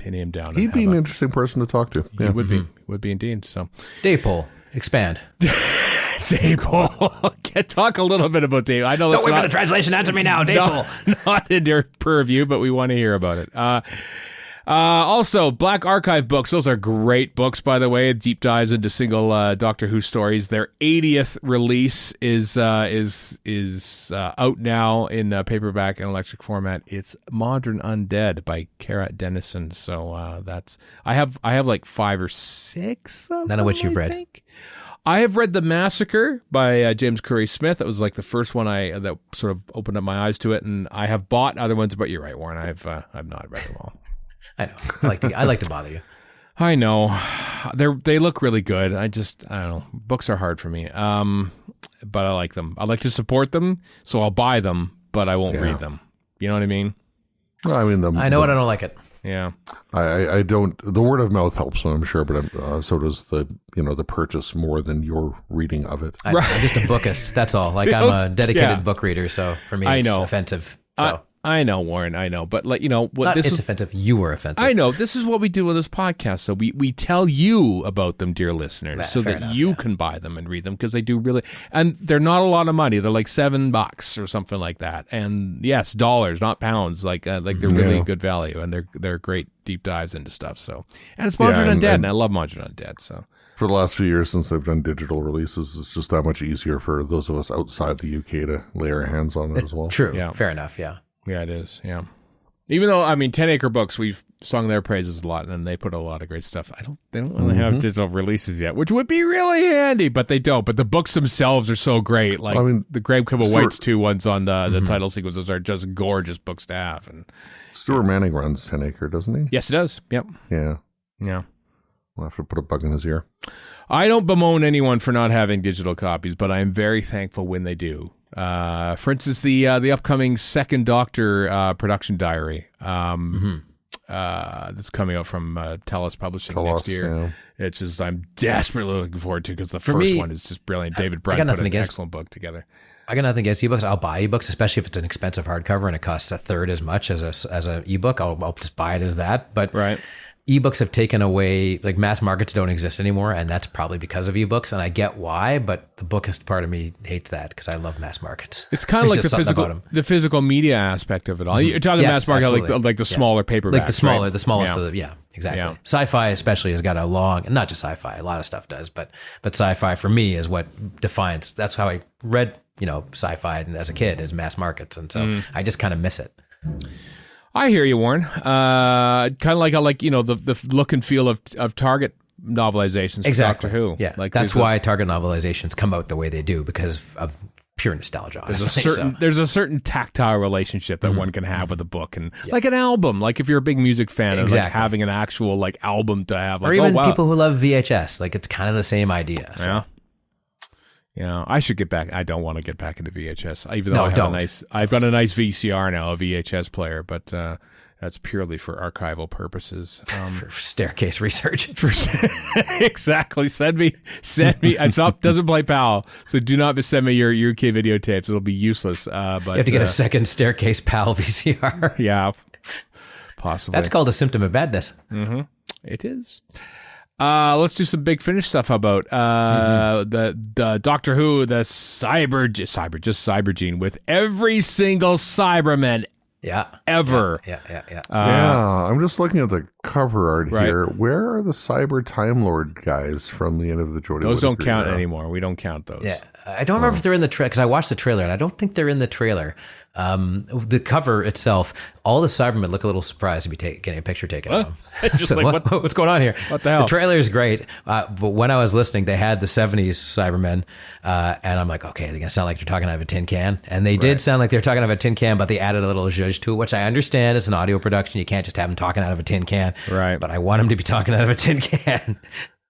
pin him down. He'd be an interesting person to talk to. Yeah. He would be indeed. So, Dave Pohl, expand. Dave Pohl. Talk a little bit about Dave. I know don't wait for the translation. Answer me now, Dave Pohl. Not in your purview, but we want to hear about it. Also, Black Archive books. Those are great books, by the way. Deep dives into single Doctor Who stories. Their 80th release is out now in paperback and electric format. It's Modern Undead by Kara Dennison. So that's I have like 5 or 6. None of which you've read. I have read The Massacre by James Curry Smith. That was like the first one that sort of opened up my eyes to it, and I have bought other ones. But you're right, Warren. I've not read them all. I know. I like to bother you. I know. They look really good. I don't know. Books are hard for me. But I like them. I like to support them, so I'll buy them, but I won't read them. You know what I mean? Well, I mean, I know it. I don't like it. Yeah. I don't. The word of mouth helps, I'm sure, but so does the purchase more than your reading of it. I'm just a bookist. That's all. Like I'm a dedicated book reader, so for me, it's offensive. So. I know, Warren. I know, but it's offensive. You were offensive. I know. This is what we do with this podcast. So we tell you about them, dear listeners, so that you can buy them and read them, because they do really, and they're not a lot of money. They're like $7 or something like that. And yes, dollars, not pounds. Like they're really good value, and they're great deep dives into stuff. So, and it's Modern Undead, and I love Modern Undead. So. For the last few years since they've done digital releases, it's just that much easier for those of us outside the UK to lay our hands on it as well. True. Yeah. Fair enough. Yeah. Yeah, it is. Yeah. Even though, 10 Acre Books, we've sung their praises a lot, and they put a lot of great stuff. They don't really have digital releases yet, which would be really handy, but they don't. But the books themselves are so great. Like the Graham Kimball White's 2 ones on the title sequences are just gorgeous books to have. And Stuart Manning runs 10 Acre, doesn't he? Yes, he does. Yep. Yeah. Yeah. We'll have to put a bug in his ear. I don't bemoan anyone for not having digital copies, but I am very thankful when they do. For instance, the upcoming Second Doctor production diary that's coming out from Tellus Publishing next year. Yeah. It's just I'm desperately looking forward to, because the first one is just brilliant. David Bryan put an excellent book together. I got nothing against ebooks. I'll buy ebooks, especially if it's an expensive hardcover and it costs a third as much as a ebook. I'll just buy it as that. But ebooks have taken away, like, mass markets don't exist anymore, and that's probably because of ebooks, and I get why, but the bookist part of me hates that, because I love mass markets. It's kind of like the physical media aspect of it all. You're talking mass market, like the smaller paperbacks, like the smallest of the, exactly. Yeah. Sci-fi especially has got a long, and not just sci-fi, a lot of stuff does, but sci-fi for me is what defines. That's how I read, sci-fi as a kid, is mass markets, and so I just kind of miss it. I hear you, Warren. Kind of like the look and feel of Target novelizations for Doctor Who. Yeah, that's why Target novelizations come out the way they do, because of pure nostalgia. Honestly, there's a certain tactile relationship that one can have with a book, and like an album. Like if you're a big music fan, and like having an actual album to have, or even people who love VHS. Like it's kind of the same idea. So. Yeah. Yeah, I should get back. I don't want to get back into VHS, even though I've got a nice VCR now, a VHS player, but that's purely for archival purposes. For staircase research. Exactly. Send me. It doesn't play PAL, so do not send me your UK videotapes. It'll be useless. But you have to get a second staircase PAL VCR. Yeah, possibly. That's called a symptom of badness. Mm-hmm. It is. Let's do some Big Finish stuff. How about the Doctor Who, the Cybergene with every single Cyberman ever. Yeah. I'm just looking at the cover art here. Where are the Cyber Time Lord guys from the end of the Jodie Those Whittaker don't count era? anymore. We don't count those. Yeah, I don't remember if they're in the trailer, because I watched the trailer, and I don't think they're in the trailer. The cover itself, all the Cybermen look a little surprised to be getting a picture taken of them. Just So like, what's going on here? What the hell? The trailer is great, but when I was listening, they had the 70s Cybermen, and I'm like, okay, they're going to sound like they're talking out of a tin can. And they did sound like they're talking out of a tin can, but they added a little zhuzh to it, which I understand. It's an audio production. You can't just have them talking out of a tin can. Right. But I want them to be talking out of a tin can.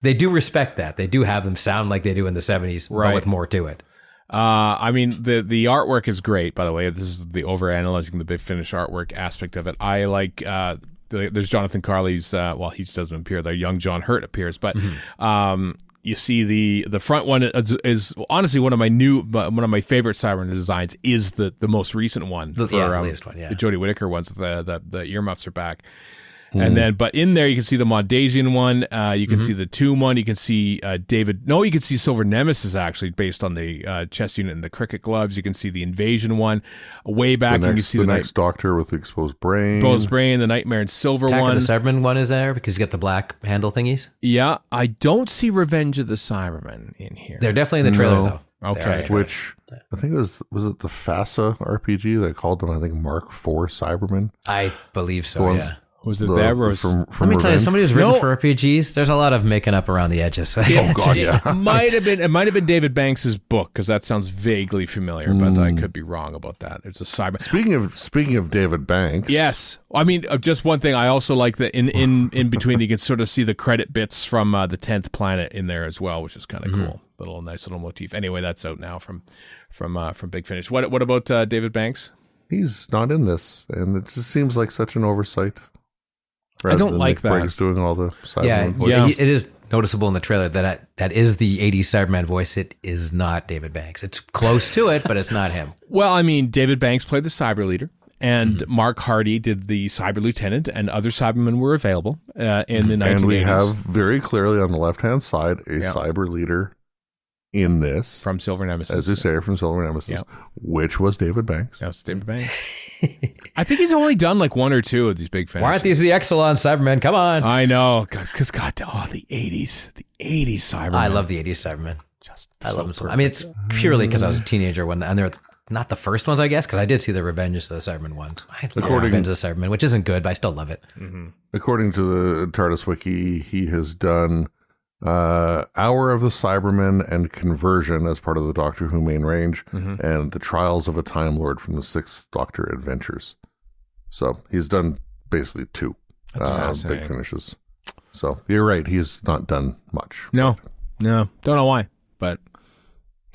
They do respect that. They do have them sound like they do in the 70s, but with more to it. I mean, the artwork is great, by the way. This is the over-analyzing the Big Finish artwork aspect of it. I like, there's Jonathan Carley's, well, he doesn't appear there. Young John Hurt appears, but you see the front one is honestly one of my favorite Cybermen designs is the most recent one. The latest one, the Jodie Whittaker ones. The earmuffs are back. And then, but in there, you can see the Mondasian one. You can see the Tomb one. You can see you can see Silver Nemesis, actually, based on the chest unit and the cricket gloves. You can see the Invasion one. Way back, you can see the next Doctor with the exposed brain. The Nightmare and Silver Attack one. of the Cybermen one is there, because you got the black handle thingies. Yeah, I don't see Revenge of the Cybermen in here. They're definitely in the trailer, though. Okay. Which, I think was it the FASA RPG? They called them, I think, Mark IV Cybermen. I believe so, yeah. Was it that? From Let me tell you, somebody who's written No. for RPGs, there's a lot of making up around the edges. Oh, God, yeah. It might have been David Banks's book, because that sounds vaguely familiar, but I could be wrong about that. There's a cyber. Speaking of David Banks. Yes, I mean, just one thing. I also like that in between you can sort of see the credit bits from the 10th Planet in there as well, which is kind of cool. Nice little motif. Anyway, that's out now from Big Finish. What about David Banks? He's not in this, and it just seems like such an oversight. I don't like that. Briggs doing all the Cybermen voices. Yeah, it is noticeable in the trailer that is the 80s Cyberman voice. It is not David Banks. It's close to it, but it's not him. Well, I mean, David Banks played the Cyber Leader, and Mark Hardy did the Cyber Lieutenant, and other Cybermen were available in the 1980s. And we have very clearly on the left-hand side a Cyber Leader in this. From Silver Nemesis. As you say, from Silver Nemesis, which was David Banks. That was David Banks. I think he's only done like one or two of these big finishes. Why aren't these the Exelon Cybermen? Come on. I know. Because, the 80s. The 80s Cybermen. I love the 80s Cybermen. I love them so much. I mean, it's purely because I was a teenager and they're not the first ones, I guess, because I did see the Revenge of the Cybermen ones. I love Revenge of the Cybermen, which isn't good, but I still love it. According to the TARDIS Wiki, he has done Hour of the Cybermen and Conversion as part of the Doctor Who main range, and The Trials of a Time Lord from the Sixth Doctor Adventures. So he's done basically two big finishes. So you're right, he's not done much. No, don't know why, but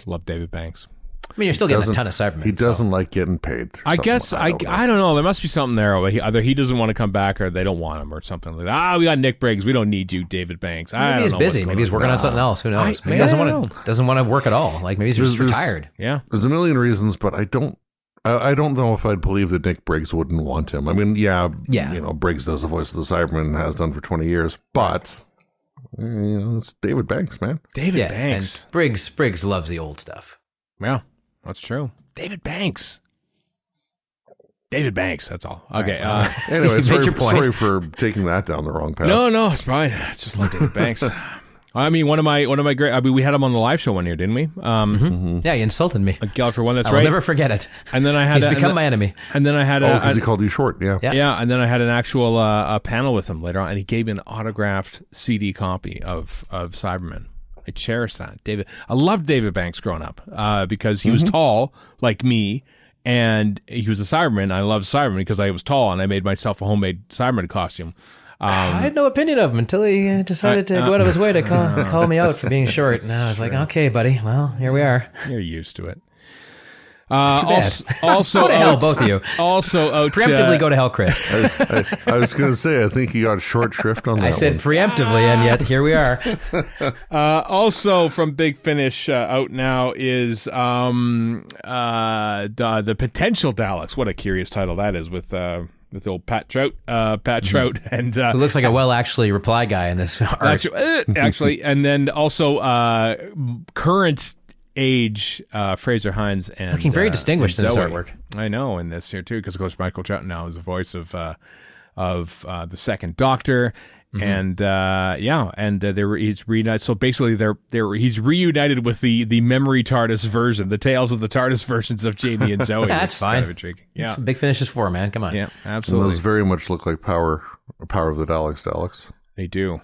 love David Banks. I mean, you're still getting a ton of Cybermen. He doesn't like getting paid. I guess, I don't know. There must be something there. Either he doesn't want to come back or they don't want him or something like that. We got Nick Briggs. We don't need you, David Banks. Maybe he's busy. Maybe he's working on something else. Who knows? Maybe he doesn't want to work at all. Like maybe he's just retired. Yeah. There's a million reasons, but I don't know if I'd believe that Nick Briggs wouldn't want him. I mean, yeah. Briggs does the voice of the Cyberman and has done for 20 years, but it's David Banks, man. David Banks. And Briggs loves the old stuff. Yeah, that's true. David Banks, that's all. Okay. Anyway, sorry for taking that down the wrong path. No, it's fine. It's just like David Banks. I mean, one of my great. I mean, we had him on the live show one year, didn't we? Yeah, he insulted me. Gallifrey One. That's right. I'll never forget it. And then I had he's become my enemy. And then I had because he called you short. Yeah. And then I had an actual panel with him later on, and he gave me an autographed CD copy of Cybermen. I cherish that. David. I loved David Banks growing up because he was tall like me, and he was a Cyberman. I loved Cyberman because I was tall, and I made myself a homemade Cyberman costume. I had no opinion of him until he decided to go out of his way to call me out for being short. And I was like, okay, buddy, well, here we are. You're used to it. Also, go to hell, both of you. Also, preemptively go to hell, Chris. I was going to say, I think you got short shrift on that. I said preemptively, and yet here we are. Also, from Big Finish out now is the Potential Daleks. What a curious title that is with old Pat Trout, and who looks like a actually reply guy in this art. Actually, and then also current age Fraser Hines and looking very distinguished in this Zoe. artwork. I know in this here too, because of course Michael Troughton now is the voice of the second Doctor. And he's reunited. So basically, he's reunited with the memory TARDIS version, the Tales of the TARDIS versions of Jamie and Zoe. That's fine. Kind of intriguing. Yeah, That's what Big Finish is for, man. Come on. Yeah, And absolutely. those very much look like Power of the Daleks. They do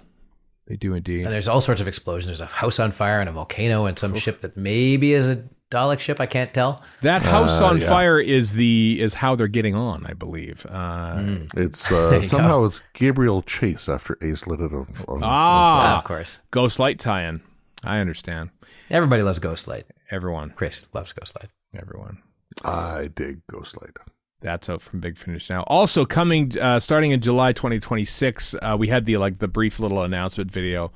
indeed. And there's all sorts of explosions. There's a house on fire and a volcano and some ship that maybe is a Dalek ship. I can't tell. That house on fire is how they're getting on, I believe. It's somehow it's Gabriel Chase after Ace lit it on Yeah, of course. Ghostlight tie-in. I understand. Everybody loves Ghostlight. Everyone. Chris loves Ghostlight. Everyone. I dig Ghostlight. That's out from Big Finish now. Also coming, starting in July 2026, we had the brief little announcement video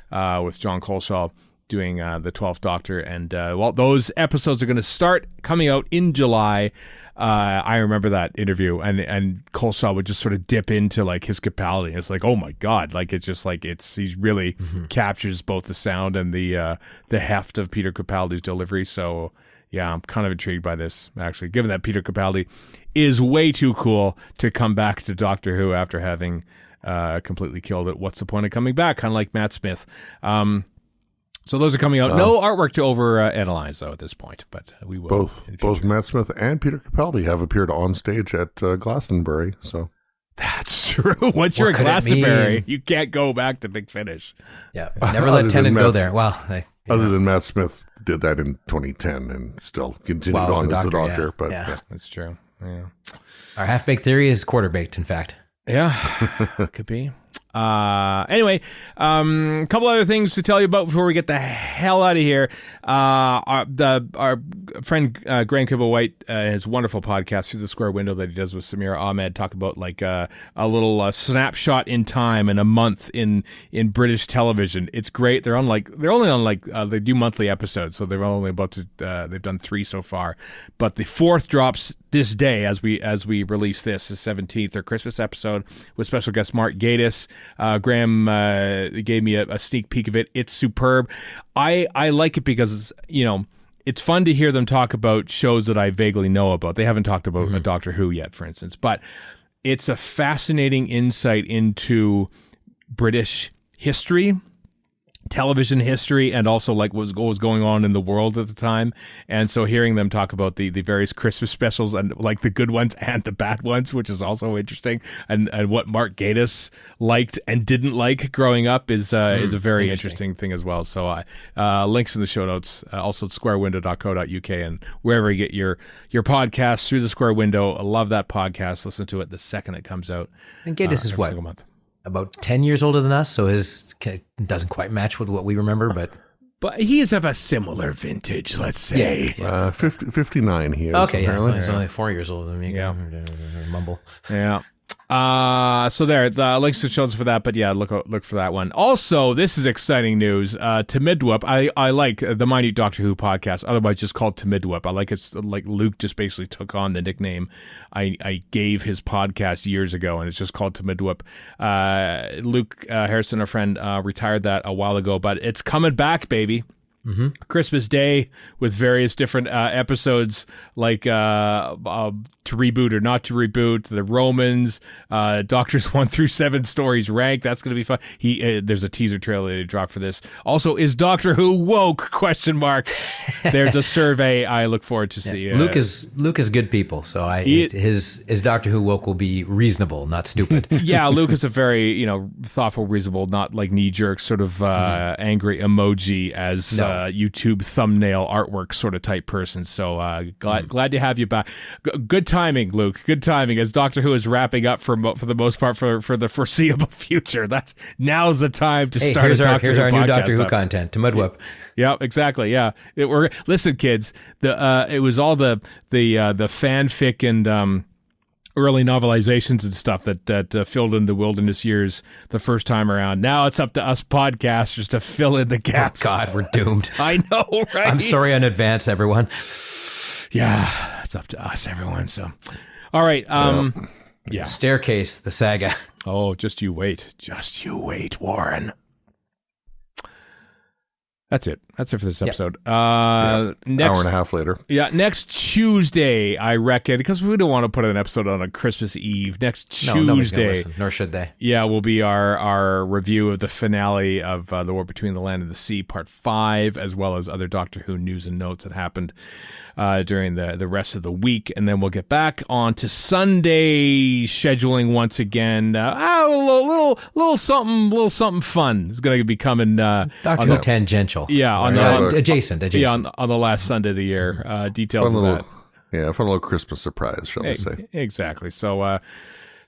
with John Coleshaw doing the 12th Doctor, and those episodes are going to start coming out in July. I remember that interview, and Coleshaw would just sort of dip into like his Capaldi. It's like, oh my god, like it's just like he really captures both the sound and the heft of Peter Capaldi's delivery. So yeah, I'm kind of intrigued by this, actually, given that Peter Capaldi is way too cool to come back to Doctor Who after having completely killed it. What's the point of coming back? Kind of like Matt Smith. So those are coming out. No artwork to overanalyze, though, at this point, but we will. Both Matt Smith and Peter Capaldi have appeared on stage at Glastonbury, so... That's true. Once you're at Glastonbury, you can't go back to Big Finish. Yeah, never let Tennant go there. Well, other than Matt Smith did that in 2010 and still continued on as the Doctor. Yeah. But Yeah. That's true. Yeah. Our half-baked theory is quarter-baked, in fact. Yeah, could be. Anyway, a couple other things to tell you about before we get the hell out of here. Our friend Graham Kibble-White has a wonderful podcast, Through the Square Window, that he does with Samira Ahmed, talk about like a little snapshot in time and a month in British television. It's great. They're only on they do monthly episodes, so they're only about to they've done 3 so far, but the 4th drops this day as we release this, the 17th, their Christmas episode with special guest Mark Gatiss. Graham gave me a sneak peek of it. It's superb. I like it because it's fun to hear them talk about shows that I vaguely know about. They haven't talked about a Doctor Who yet, for instance, but it's a fascinating insight into British history, television history, and also like what was going on in the world at the time. And so hearing them talk about the various Christmas specials, and like the good ones and the bad ones, which is also interesting, and what Mark Gatiss liked and didn't like growing up is a very interesting thing as well. So links in the show notes, also at squarewindow.co.uk and wherever you get your podcasts. Through the Square Window. I love that podcast. Listen to it the second it comes out. And Gatiss is what? Single month. About 10 years older than us, so his doesn't quite match with what we remember, but he is of a similar vintage, let's say. Yeah. 59 he is. Okay, apparently. he's only 4 years older than me. Yeah. Mumble. Yeah. So there, the links to shows for that, but yeah, look for that one. Also, this is exciting news. Timidwup, I like the Minute Doctor Who podcast, otherwise just called Timidwup. I like it's like Luke just basically took on the nickname I gave his podcast years ago, and it's just called Timidwup. Luke Harrison, our friend, retired that a while ago, but it's coming back, baby. Christmas Day with various different episodes like to reboot or not to reboot, the Romans, Doctors 1 through 7 stories rank. That's going to be fun. There's a teaser trailer they dropped for this. Also, is Doctor Who woke? ? There's a survey I look forward to see. Luke is good people, so his Doctor Who woke will be reasonable, not stupid. Yeah, Luke is a very thoughtful, reasonable, not like knee jerk sort of angry emoji as YouTube thumbnail artwork sort of type person. So glad to have you back. Good timing, Luke. Good timing as Doctor Who is wrapping up for the most part for the foreseeable future. Now's the time to start. Here's our new Doctor Who content. Timidwup. Yeah, exactly. Yeah, listen, kids. It was all the fanfic and early novelizations and stuff that filled in the wilderness years the first time around. Now it's up to us podcasters to fill in the gaps. Oh God, we're doomed. I know, right? I'm sorry in advance, everyone. Yeah, it's up to us, everyone. So, all right. Yeah. Staircase, the saga. Oh, just you wait. Just you wait, Warren. That's it. That's it for this episode. Next, hour and a half later. Yeah, next Tuesday, I reckon, because we don't want to put an episode on Christmas Eve. Next Tuesday, listen, nor should they. Yeah, will be our review of the finale of The War Between the Land and the Sea, Part 5, as well as other Doctor Who news and notes that happened during the rest of the week, and then we'll get back on to Sunday scheduling once again. A little something fun is going to be coming. Doctor Who tangential, adjacent. Yeah, on the last Sunday of the year. Details fun of that. Yeah, fun little Christmas surprise, shall we say? Exactly. So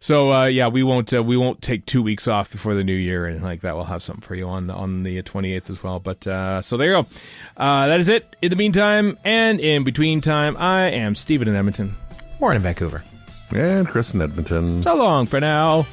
we won't take 2 weeks off before the new year, and like that, we'll have something for you on the 28th as well. But so there you go. That is it. In the meantime, and in between time, I am Stephen in Edmonton, Warren in Vancouver, and Chris in Edmonton. So long for now.